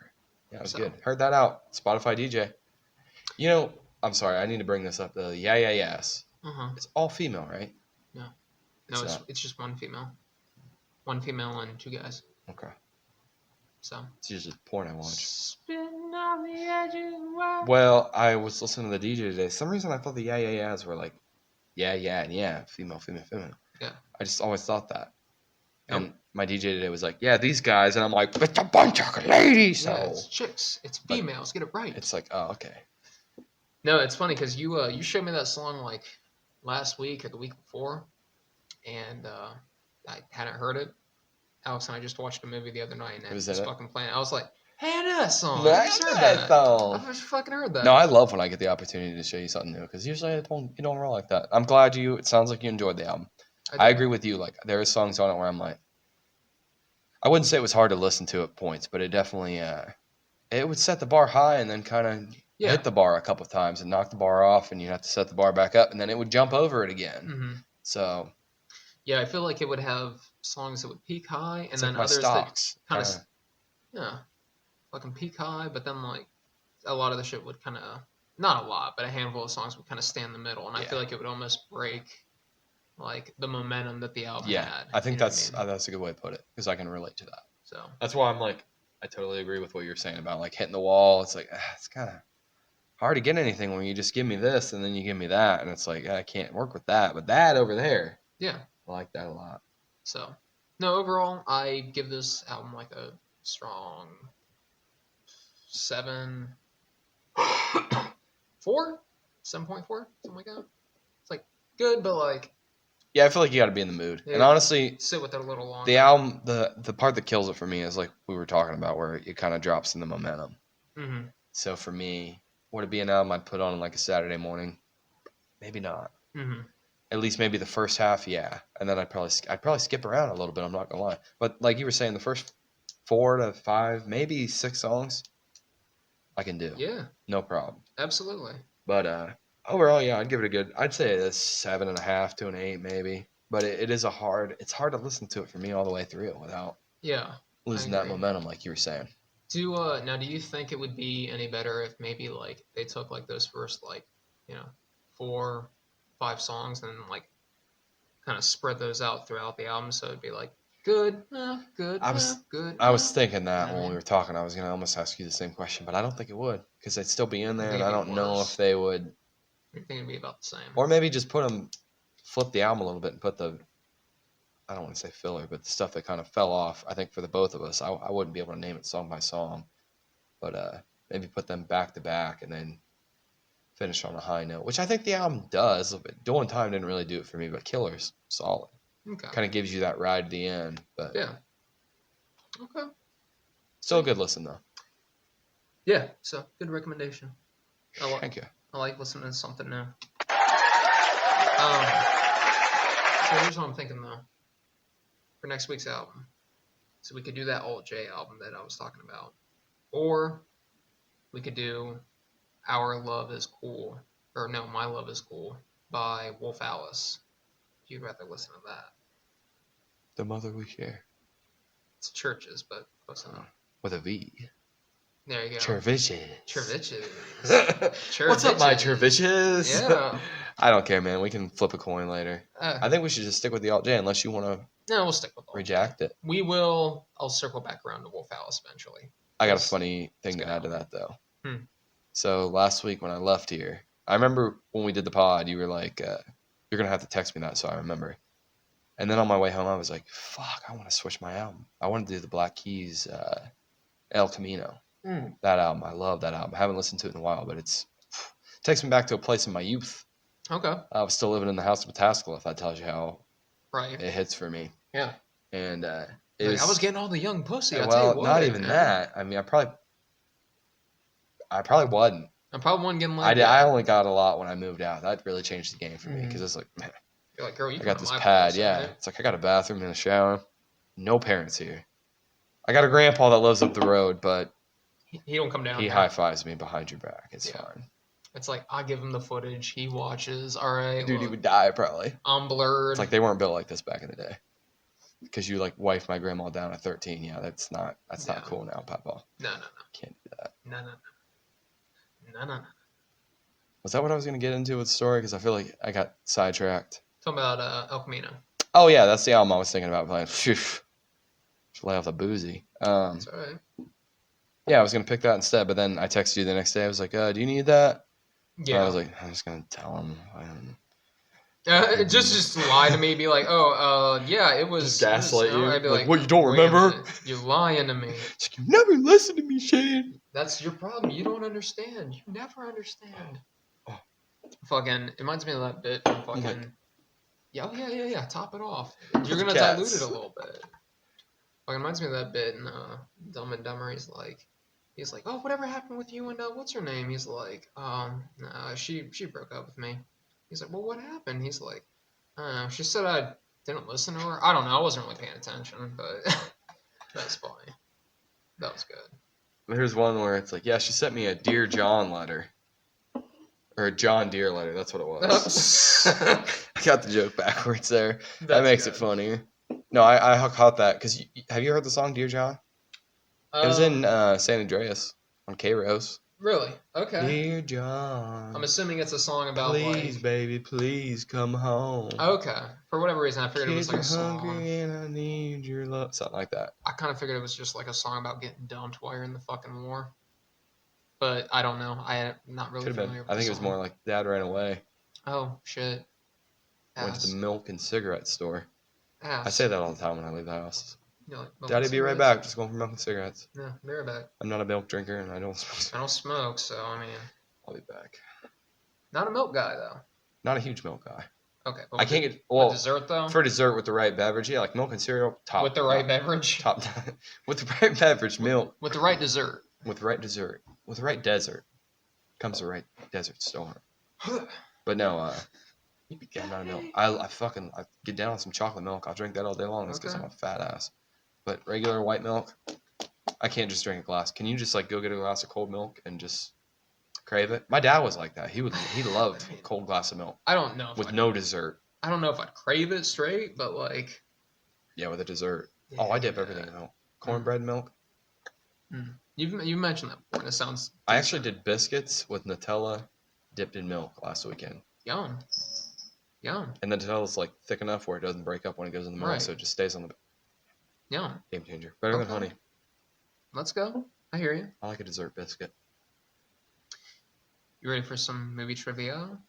Yeah, it was good. Heard that out. Spotify DJ. I'm sorry. I need to bring this up. The Yeah Yes. It's all female, right? No. No, it's just one female. One female and 2 guys. Okay. So. It's usually porn I watch. Well, I was listening to the DJ today. For some reason I thought the Yeah Yeahs were like yeah, and yeah, female. Yeah. I just always thought that. Nope. And my DJ today was like, yeah, these guys. And I'm like, it's a bunch of ladies. Yeah, it's chicks. It's females. Get it right. It's like, oh, okay. No, it's funny because you showed me that song like last week or the week before. And I hadn't heard it. Alex and I just watched a movie the other night. And it was fucking playing. I was like, hey, I know that song. I just heard that song. I just fucking heard that. No, I love when I get the opportunity to show you something new because usually you don't roll like that. I'm glad it sounds like you enjoyed the album. I agree with you. Like there are songs on it where I'm like, I wouldn't say it was hard to listen to at points, but it definitely it would set the bar high and then kind of hit the bar a couple of times and knock the bar off, and you'd have to set the bar back up, and then it would jump over it again. Mm-hmm. So. Yeah, I feel like it would have songs that would peak high, and it's then like others stocks, that kind of fucking peak high, but then like a lot of the shit would kind of, not a lot, but a handful of songs would kind of stay in the middle, and I feel like it would almost break like the momentum that the album had. I think that's a good way to put it because I can relate to that. So that's why I'm like, I totally agree with what you're saying about like hitting the wall. It's like it's kind of hard to get anything when you just give me this and then you give me that, and it's like I can't work with that, but that over there, Yeah. I like that a lot. So, no, overall, I give this album like a strong 7, 4, 7.4, something like that. It's like good, but like Yeah, I feel like you got to be in the mood. And honestly, sit with it a little longer. The album, the part that kills it for me is like we were talking about, where it kind of drops in the momentum. Mm-hmm. So for me, would it be an album I'd put on like a Saturday morning? Maybe not. Mm-hmm. At least maybe the first half, yeah, and then I'd probably skip around a little bit. I'm not gonna lie, but like you were saying, the first 4 to 5, maybe 6 songs, I can do. Yeah, no problem. absolutely. But overall, yeah, I'd give it a good. I'd say a 7.5 to an 8, maybe. But it's hard to listen to it for me all the way through without losing that momentum, like you were saying. Do you think it would be any better if maybe like they took like those first like 4, 5 songs and like kind of spread those out throughout the album, so it'd be like good, good, good. I was thinking that when we were talking, I was gonna almost ask you the same question, but I don't think it would, because they'd still be in there, and I don't know if they would. I think it'd be about the same. Or maybe just flip the album a little bit and put I don't want to say filler, but the stuff that kind of fell off. I think for the both of us, I wouldn't be able to name it song by song, but maybe put them back to back and then finish on a high note, which I think the album does. Duel in Time didn't really do it for me, but Killer's solid. Okay. Kind of gives you that ride to the end, but yeah. Okay. Still a good listen though. Yeah, so good recommendation. Thank you. I like listening to something new. So here's what I'm thinking though. For next week's album. So we could do that Alt J album that I was talking about. Or we could do Our Love Is Cool. Or no, My Love Is Cool by Wolf Alice. If you'd rather listen to that. The Mother We Share. It's Churches, but close enough. With a V. There you go. Churviches. What's up, my Churviches? Yeah. I don't care, man. We can flip a coin later. I think we should just stick with the Alt J unless you want to. No, we'll stick with Alt J. Reject it. We will. I'll circle back around to Wolf Alice eventually. I got a funny thing to add to that, though. So last week when I left here, I remember when we did the pod, you were like, you're going to have to text me that, so I remember. And then on my way home, I was like, fuck, I want to switch my album. I want to do the Black Keys El Camino. That album. I love that album. I haven't listened to it in a while, but it takes me back to a place in my youth. Okay. I was still living in the house of Pataskala, if that tells you how it hits for me. Yeah. And I was getting all the young pussy. Not even that. I mean, I probably wasn't. I probably wasn't getting like I only got a lot when I moved out. That really changed the game for me, because it's like, man, you're like, girl, I got this pad. Yeah, it's like I got a bathroom and a shower. No parents here. I got a grandpa that lives up the road, but he don't come down. He high fives me behind your back. It's fine. It's like I give him the footage. He watches. All right, dude, he would die probably. I'm blurred. It's like they weren't built like this back in the day. Because you like wifed my grandma down at 13. Yeah, that's not cool now, Papa. No. Can't do that. No. Was that what I was gonna get into with the story? Because I feel like I got sidetracked. Talking about El Camino. Oh yeah, that's the album I was thinking about playing. Should lay off the boozy. That's all right. Yeah, I was gonna pick that instead, but then I texted you the next day. I was like, "Do you need that?" Yeah. And I was like, "I'm just gonna tell him." Just lie to me, be like, yeah, it was. Just gaslight you. I'd be like, what, you don't remember? You're lying to me. Like, you never listen to me, Shane. That's your problem. You don't understand. You never understand. Fucking, it reminds me of that bit from fucking. Yeah. Top it off. You're gonna dilute it a little bit. Fucking reminds me of that bit in Dumb and Dumber. He's like, oh, whatever happened with you and what's her name? He's like, she broke up with me. He's like, well, what happened? He's like, I don't know. She said I didn't listen to her. I don't know. I wasn't really paying attention, but that's funny. That was good. Here's one where it's like, yeah, she sent me a Dear John letter. Or a John Deere letter. That's what it was. I got the joke backwards there. That makes it funnier. No, I caught that. Because have you heard the song Dear John? It was in San Andreas on K-Rose. Really? Okay. Dear John. I'm assuming it's a song about please, baby, please come home. Okay. For whatever reason, I figured it was like a song. Hungry and I need your love. Something like that. I kind of figured it was just like a song about getting dumped while you're in the fucking war. but I don't know. I'm not really Could have familiar been. with I the think it was song. more like Dad ran away. Oh shit. Went to the Ass. milk and cigarette store. I Ass. say that all the time when I leave the house. You know, like milk and Daddy, be right cigarettes? back. Just going for milk and cigarettes. Yeah, be right back. I'm not a milk drinker and I don't smoke. I don't smoke, so I mean, I'll be back. not a milk guy though. Not a huge milk guy. Okay, but I can't get with dessert though. for dessert with the right beverage. Yeah, like milk and cereal. Top With the right beverage. Top with the right beverage, milk. With the right dessert. With the right dessert. With the right desert comes the right desert storm. But no, yeah, not a milk. I get down on some chocolate milk. I'll drink that all day long. That's because I'm a fat ass. But regular white milk, I can't just drink a glass. Can you just like go get a glass of cold milk and just crave it? My dad was like that. He loved a cold glass of milk. I don't know. With no dessert. I don't know if I'd crave it straight, but like. Yeah, with a dessert. Yeah, I dip everything in milk. Cornbread milk. You mentioned that before, and it sounds. I actually did biscuits with Nutella dipped in milk last weekend. Yum. And the Nutella's like thick enough where it doesn't break up when it goes in the milk, so it just stays on the. Yum. Game changer. Better than honey. Let's go. I hear you. I like a dessert biscuit. You ready for some movie trivia?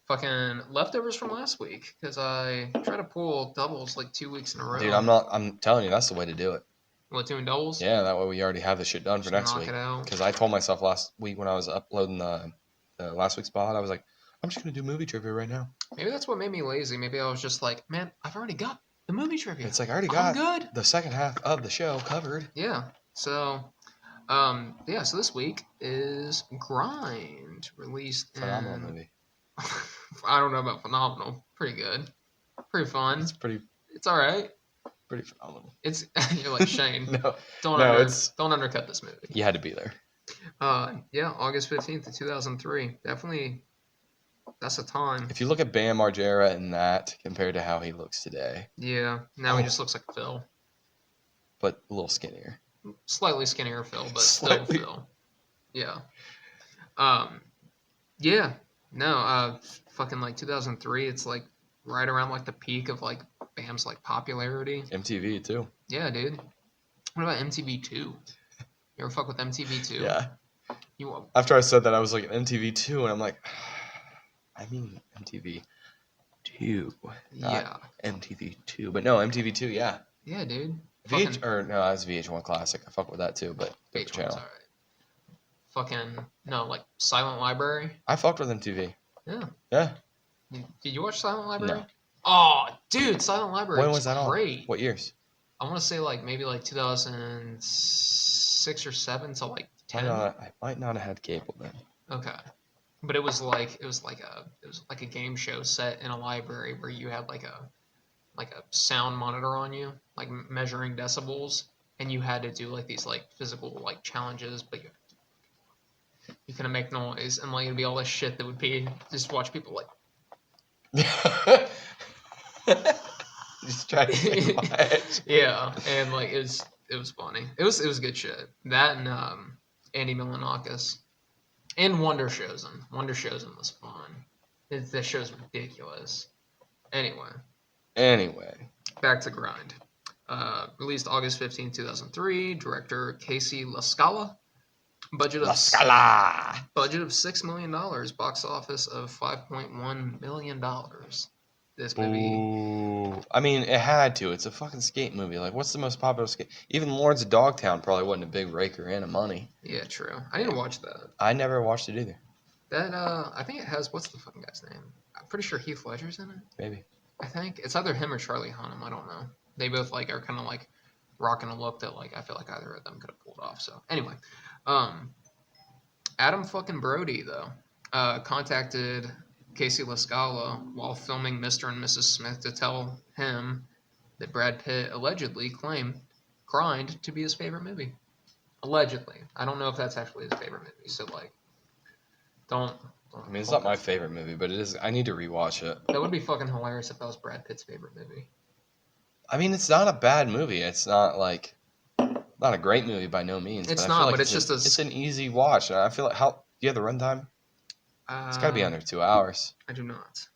Fucking leftovers from last week, because I tried to pull doubles like 2 weeks in a row. Dude, I'm telling you, that's the way to do it. What, doing doubles? Yeah, that way we already have the shit done for next week. Because I told myself last week when I was uploading the last week's pod, I was like, I'm just going to do movie trivia right now. Maybe that's what made me lazy. Maybe I was just like, man, I've already got the movie trivia. It's like I already got the second half of the show covered. Yeah. So, so this week is Grind, released Phenomenal movie. I don't know about phenomenal. Pretty good. Pretty fun. It's all right. Pretty phenomenal. You're like Shane. Don't undercut this movie. You had to be there. August 15th, 2003. Definitely, that's a time. If you look at Bam Margera in that compared to how he looks today. Yeah, now he just looks like Phil. But a little skinnier. Slightly skinnier Phil, but still Phil. Yeah. Fucking like 2003, it's like right around like the peak of like Bam's like popularity. MTV too. Yeah, dude. What about MTV2? You ever fuck with MTV2? Yeah. After I said that, I was like MTV2, and I'm like, I mean MTV2, not MTV2. But no, MTV2, yeah. Yeah, dude. That's VH1 Classic. I fuck with that too, but different channel. Alright. Fucking no, like Silent Library. I fucked with MTV. Yeah. Yeah. Did you watch Silent Library? No. Oh, dude, Silent Library. When was that great. On? What years? I want to say like maybe like 2006 or 7 to like 10. I might not have had cable then. Okay. But it was like a game show set in a library where you had like a sound monitor on you, like measuring decibels, and you had to do like these like physical like challenges, but you couldn't make noise, and like it'd be all this shit that would be just watch people like just try to be quiet. Yeah, and like it was funny. It was good shit. That and Andy Milonakis and Wonder Chosen. Wonder Chosen was fun. That show's ridiculous. Anyway, back to Grind. Released August 15, 2003. Director Casey LaScala. Budget of $6 million. Box office of $5.1 million. This movie. Ooh. I mean, it had to. It's a fucking skate movie. Like, what's the most popular skate? Even Lords of Dogtown probably wasn't a big raker in of money. Yeah, true. I didn't watch that. I never watched it either. That I think it has what's the fucking guy's name? I'm pretty sure Heath Ledger's in it. Maybe. I think it's either him or Charlie Hunnam. I don't know. They both like are kind of like rocking a look that like I feel like either of them could have pulled off. So anyway, Adam fucking Brody though contacted Casey LaScala while filming Mr. and Mrs. Smith to tell him that Brad Pitt allegedly claimed Grind to be his favorite movie. Allegedly, I don't know if that's actually his favorite movie. So like, don't I mean, it's not my favorite movie, but it is. I need to rewatch it. That would be fucking hilarious if that was Brad Pitt's favorite movie. I mean, it's not a bad movie. It's not like not a great movie by no means. It's but not, I feel like but it's just it's an easy watch. And I feel like do you have the runtime? It's got to be under 2 hours. I do not,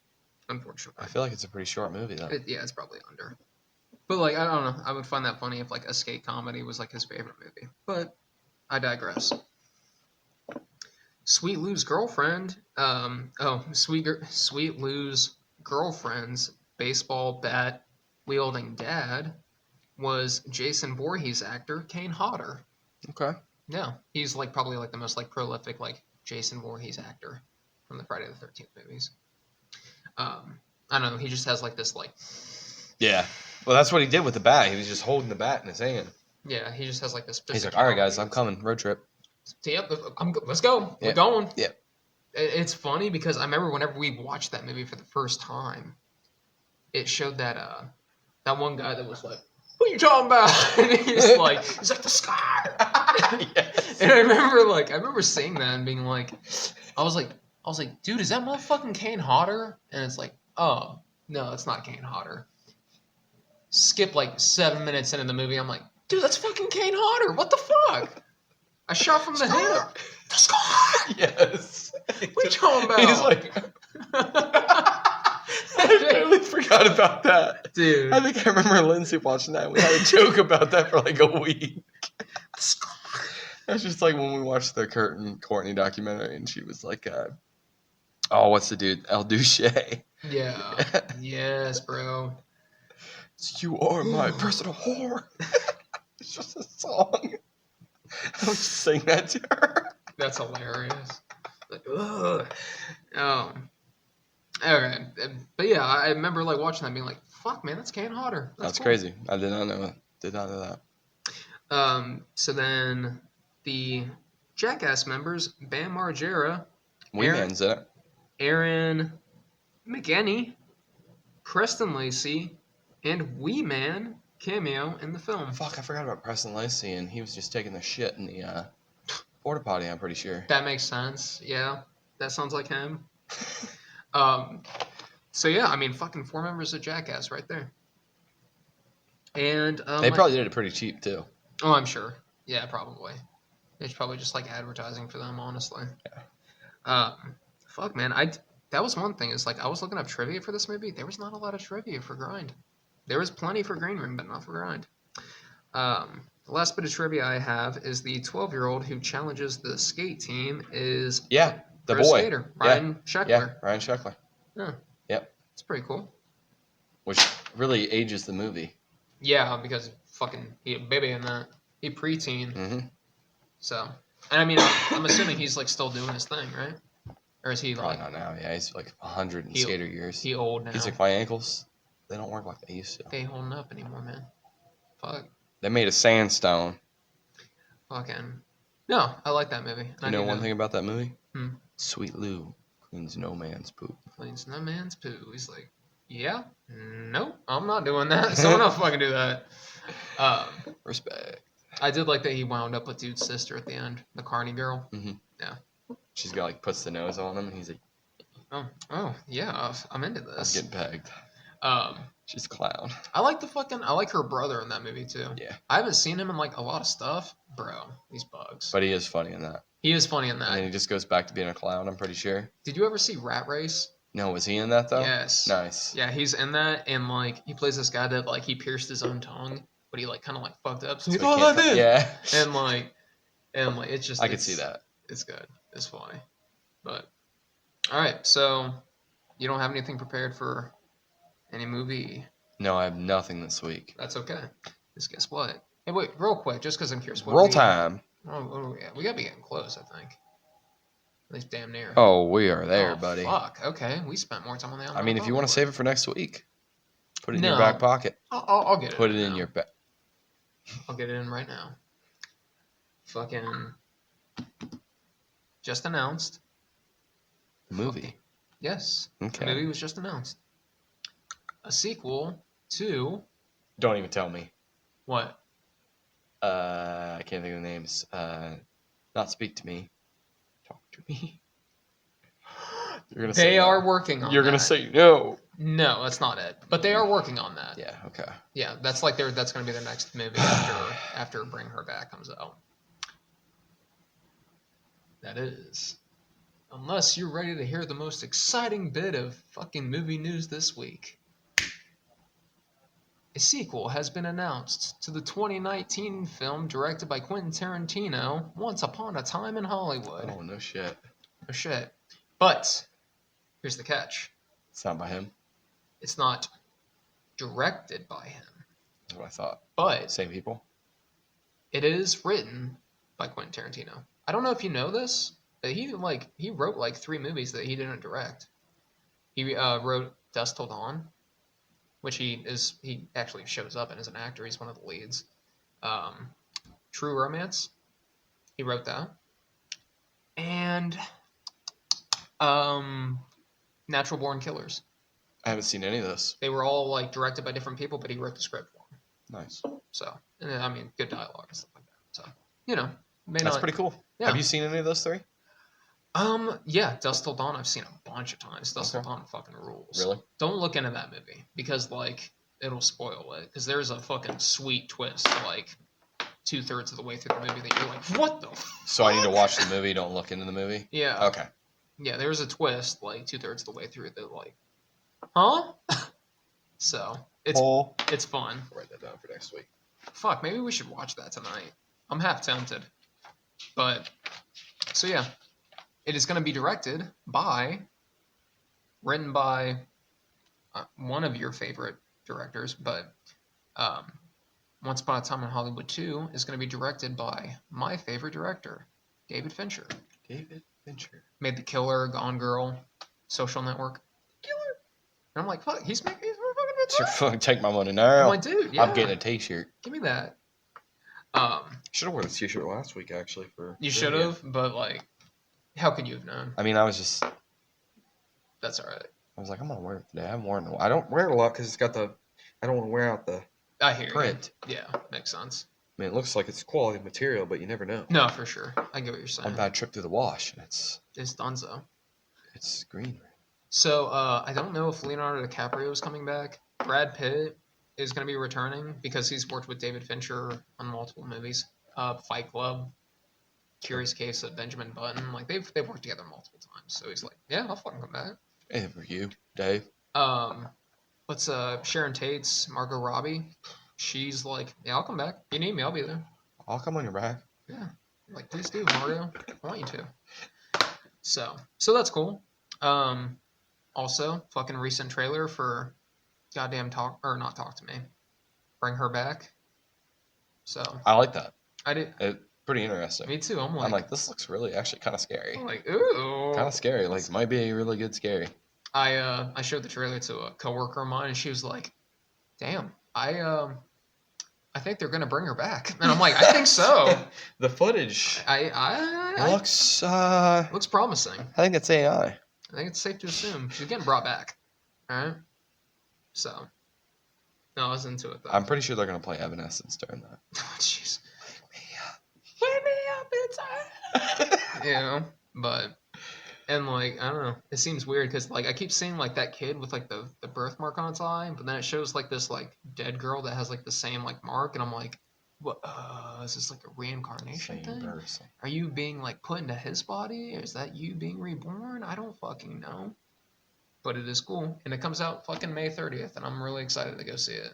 unfortunately. I feel like it's a pretty short movie though. It's probably under. But like, I don't know. I would find that funny if like a skate comedy was like his favorite movie. But I digress. Sweet Lou's girlfriend. Sweet Lou's girlfriend's baseball bat wielding dad was Jason Voorhees actor Kane Hodder. Okay. Yeah, he's like probably like the most like prolific like Jason Voorhees actor from the Friday the 13th movies. I don't know. He just has like this like. Yeah. Well, that's what he did with the bat. He was just holding the bat in his hand. Yeah, he just has like this. He's like, all right, guys, I'm coming. Road trip. Yep, let's go. Yep. We're going. Yep. It's funny because I remember whenever we watched that movie for the first time, it showed that that one guy that was like, "What are you talking about?" And he's like, "The sky." Yes. And I remember seeing that and being like, I was like, dude, is that motherfucking Kane Hodder? And it's like, oh no, it's not Kane Hodder. Skip like 7 minutes into the movie, I'm like, dude, that's fucking Kane Hodder. What the fuck? I shot from the hip. The sky. Yes. What are you talking about? He's like, I totally forgot about that. Dude. I think I remember Lindsay watching that. We had a joke about that for like a week. That's just like when we watched the Kurt and Courtney documentary, and she was like, "Oh, what's the dude? El Duce." Yeah. Yes, bro. You are my personal whore. It's just a song. I would just sing that to her. That's hilarious. Like, ugh. Okay. But yeah, I remember like watching that and being like, fuck, man, that's Kane Hodder. That's cool. crazy. I did not know that. So then the Jackass members, Bam Margera, Wee Man's in it. Aaron McGenney, Preston Lacey, and Wee Man cameo in the film. Fuck, I forgot about Preston Lacey, and he was just taking the shit in the porta potty, I'm pretty sure. That makes sense. Yeah, that sounds like him. So yeah, I mean, fucking 4 members of Jackass right there. And they probably did it pretty cheap too. Oh, I'm sure. Yeah, probably. It's probably just like advertising for them, honestly. Yeah. Fuck, man. That was one thing. Is like I was looking up trivia for this movie. There was not a lot of trivia for Grind. There was plenty for Green Room, but not for Grind. The last bit of trivia I have is the 12-year-old who challenges the skate team is the boy skater, Ryan Sheckler. Yeah, Ryan Sheckler. Yeah. Yep. It's pretty cool. Which really ages the movie. Yeah, because fucking he a baby in that. He preteen. Mm-hmm. So, and I mean, I'm assuming he's like still doing his thing, right? Or is he probably not now? Yeah, he's like 100 in skater years. He old now. He's like, my ankles, they don't work like they used to. They ain't holding up anymore, man. Fuck. They made a sandstone. Fucking. No, I like that movie. You know one thing about that movie? Hmm. Sweet Lou cleans no man's poop. Cleans no man's poo. He's like, yeah, no, I'm not doing that. Someone else fucking do that. Respect. I did like that he wound up with dude's sister at the end, the Carney girl. Mm-hmm. Yeah. She's got like puts the nose on him, and he's like, oh yeah, I'm into this. I'm getting pegged. She's a clown. I like her brother in that movie too. Yeah. I haven't seen him in like a lot of stuff, bro. He's bugs. But he is funny in that. He is funny in that. And then he just goes back to being a clown, I'm pretty sure. Did you ever see Rat Race? No, was he in that though? Yes. Nice. Yeah, he's in that, and like he plays this guy that like he pierced his own tongue, but he like kind of like fucked up. So he's like, oh, that yeah. And like it's just. I could see that. It's good. It's funny. But all right, so you don't have anything prepared for any movie? No, I have nothing this week. That's okay. Just guess what? Hey, wait, real quick, just because I'm curious. Roll time. Oh, yeah, we gotta be getting close, I think. At least damn near. Oh, we are there, buddy. Fuck. Okay, we spent more time on that. I mean, if you want to save it for next week, put it in your back pocket. I'll get it. Put it in your back. I'll get it in right now. Fucking. Just announced. The movie. Yes. Okay. The movie was just announced. A sequel to. Don't even tell me. What? I can't think of the names. Not Speak to Me. Talk to me. You're gonna say they are working on You're that. gonna say no. No, that's not it. But they are working on that. Yeah, okay. Yeah, that's gonna be their next movie after Bring Her Back comes out. That is. Unless you're ready to hear the most exciting bit of fucking movie news this week. A sequel has been announced to the 2019 film directed by Quentin Tarantino, Once Upon a Time in Hollywood. Oh, no shit. No shit. But here's the catch. It's not by him. It's not directed by him. That's what I thought. But same people. It is written by Quentin Tarantino. I don't know if you know this, but he wrote like 3 movies that he didn't direct. He wrote Dusk Till Dawn, which he actually shows up in as an actor. He's one of the leads. True Romance, he wrote that, and Natural Born Killers. I haven't seen any of this. They were all like directed by different people, but he wrote the script for them. Nice. So, and I mean, good dialogue and stuff like that. So, you know, that's pretty cool. Yeah. Have you seen any of those 3? Yeah, Dusk Till Dawn I've seen a bunch of times. Dusk Till Dawn fucking rules. Really? Don't look into that movie because like it'll spoil it. Because there's a fucking sweet twist like 2/3 of the way through the movie that you're like, what the? So I need to watch the movie. Don't look into the movie. Yeah. Okay. Yeah, there's a twist like 2/3 of the way through that like, huh? So it's fun. I'll write that down for next week. Fuck, maybe we should watch that tonight. I'm half tempted, but so yeah. It is going to be written by one of your favorite directors, but Once Upon a Time in Hollywood 2 is going to be directed by my favorite director, David Fincher. David Fincher. Made The Killer, Gone Girl, Social Network. Killer. And I'm like, fuck, he's making fucking take my money now. I'm like, dude, yeah. I'm getting a t-shirt. Give me that. Should have worn a t-shirt last week, actually. You should have, but like, how could you have known? I mean, I was just... That's all right. I was like, I'm going to wear it today. I haven't worn it. I don't wear it a lot because it's got the... I don't want to wear out the print. Yeah, makes sense. I mean, it looks like it's quality material, but you never know. No, for sure. I get what you're saying. One bad trip through the wash, and it's Dunzo. It's green. So, I don't know if Leonardo DiCaprio is coming back. Brad Pitt is going to be returning because he's worked with David Fincher on multiple movies. Fight Club, Curious Case of Benjamin Button. Like, they've worked together multiple times. So he's like, yeah, I'll fucking come back. Hey, for you, Dave. What's Sharon Tate's Margot Robbie? She's like, yeah, I'll come back. If you need me, I'll be there. I'll come on your back. Yeah. Like, please do, Margot. I want you to. So that's cool. Also, fucking recent trailer for goddamn Not Talk to Me. Bring Her Back. So I like that. I did. It's pretty interesting. Me too. I'm like, this looks really actually kind of scary. I'm like, ooh. Kind of scary. Like, might be a really good scary. I showed the trailer to a coworker of mine, and she was like, "Damn, I think they're gonna bring her back." And I'm like, "I think so." The footage. Looks promising. I think it's AI. I think it's safe to assume she's getting brought back. All right. So, no, I was into it though. I'm pretty sure they're gonna play Evanescence during that. Oh, jeez. Wake me up inside. Yeah, but. And, like, I don't know. It seems weird because, like, I keep seeing, like, that kid with, like, the birthmark on its eye. But then it shows, like, this, like, dead girl that has, like, the same, like, mark. And I'm like, what? Is this, like, a reincarnation thing? Person. Are you being, like, put into his body? Or is that you being reborn? I don't fucking know. But it is cool. And it comes out fucking May 30th. And I'm really excited to go see it.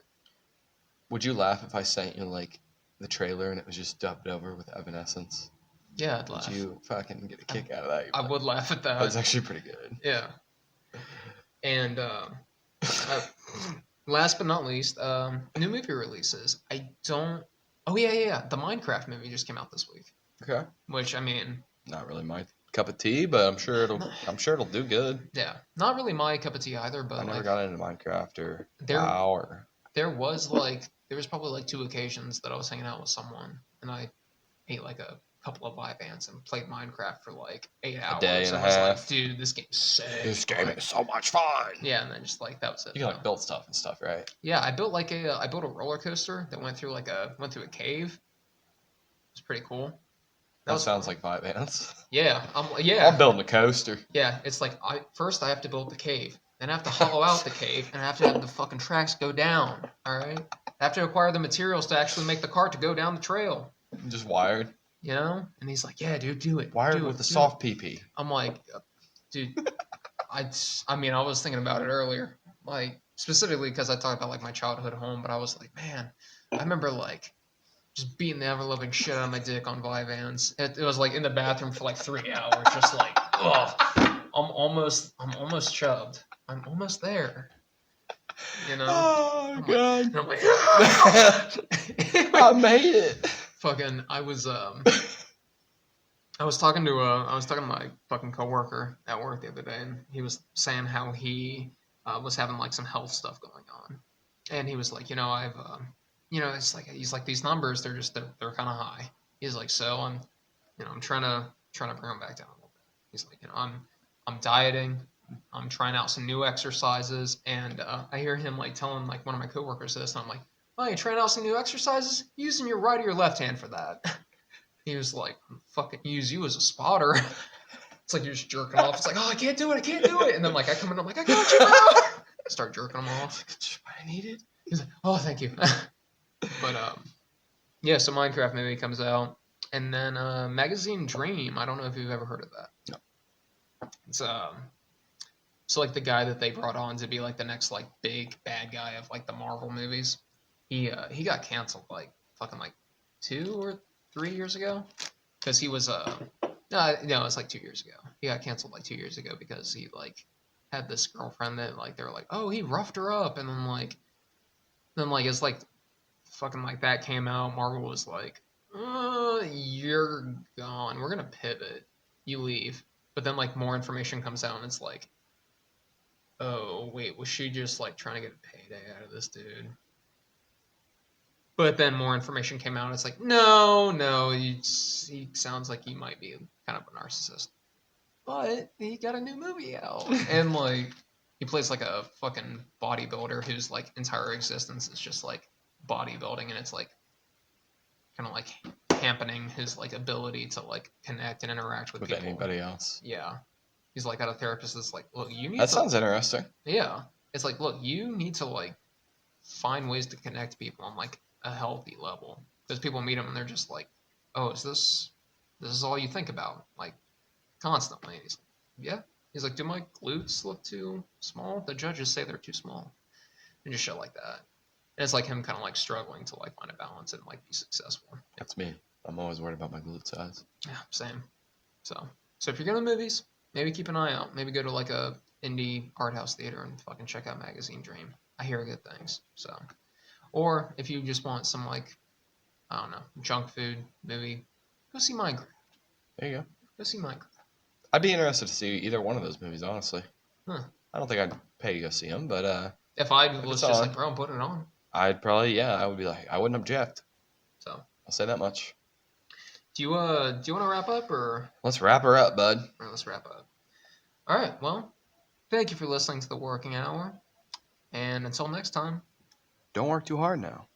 Would you laugh if I sent you, like, the trailer and it was just dubbed over with Evanescence? Yeah, I'd laugh. Would you fucking get a kick out of that? I would laugh at that. That's actually pretty good. Yeah. And last but not least, new movie releases. Oh, yeah. The Minecraft movie just came out this week. Okay. Which, I mean... Not really my cup of tea, but I'm sure it'll do good. Yeah. Not really my cup of tea either, but I never got into Minecraft or WoW or... There was probably, like, 2 occasions that I was hanging out with someone, and I ate, like, a couple of live ants and played Minecraft for like 8 hours. A day and a I was half. like, dude, this game's sick. This game is so much fun. Yeah, and then just like that was it. You like build stuff and stuff, right? Yeah, I built a roller coaster that went through a cave. It's pretty cool. That sounds like 5 ants. Yeah, I'm building a coaster. Yeah, it's like first I have to build the cave, then I have to hollow out the cave, and I have to have the fucking tracks go down. All right, I have to acquire the materials to actually make the cart to go down the trail. Just wired. You know? And he's like, yeah, dude, do it. Wired with the soft PP. I'm like, dude, I mean, I was thinking about it earlier. like specifically because I talked about like my childhood home, but I was like, man, I remember like just beating the ever living shit out of my dick on Vyvanse. It was like in the bathroom for like 3 hours, just like, ugh. I'm almost chubbed. I'm almost there. You know? Oh, God. And I'm like, I made it. Fucking, I was talking to my fucking coworker at work the other day, and he was saying how he was having like some health stuff going on, and he was like, I've, it's like he's like these numbers, they're kind of high. He's like, so I'm trying to bring them back down a little bit. He's like, I'm dieting, I'm trying out some new exercises, and I hear him like telling like one of my coworkers this, and I'm like, oh, you're trying out some new exercises, using your right or your left hand for that. He was like, fucking use you as a spotter. It's like you're just jerking off. It's like, oh, I can't do it. And then like I come in, I'm like, I got you, bro. Start jerking them off. I need it. He's like, oh, thank you. But yeah. So Minecraft movie comes out, and then Magazine Dream. I don't know if you've ever heard of that. No. It's so like the guy that they brought on to be like the next like big bad guy of like the Marvel movies. He got canceled like fucking like 2 or 3 years ago because he was no, it's like 2 years ago. He got canceled like 2 years ago because he like had this girlfriend that like they were like, oh, he roughed her up, and then like it's like fucking like that came out. Marvel was like, you're gone. We're gonna pivot. You leave. But then like more information comes out, and it's like, oh wait, was she just like trying to get a payday out of this dude? But then more information came out, and it's like, no, he sounds like he might be kind of a narcissist. But he got a new movie out, and like he plays like a fucking bodybuilder whose like entire existence is just like bodybuilding, and it's like kind of like hampening his like ability to like connect and interact with people. Anybody else. Yeah, he's like got a therapist that's like, look, you need That to. sounds interesting. Yeah, it's like, look, you need to like find ways to connect people on like a healthy level, because people meet him and they're just like, oh, this is all you think about like constantly. And he's like, yeah. He's like, do my glutes look too small? The judges say they're too small, and just shit like that. And it's like him kind of like struggling to like find a balance and like be successful. That's me. I'm always worried about my glute size. Yeah, same. So if you're going to movies, maybe keep an eye out. Maybe go to like a indie art house theater and fucking check out Magazine Dream. I hear good things. So, or if you just want some like, I don't know, junk food movie, go see Minecraft. There you go. Go see Minecraft. I'd be interested to see either one of those movies, honestly. Huh. I don't think I'd pay to go see them, but if I was just like, bro, put it on. I'd probably, I would be like, I wouldn't object. So I'll say that much. Do you want to wrap up, or let's wrap her up, bud? All right, let's wrap up. All right, well, thank you for listening to The Working Hour, and until next time, don't work too hard now.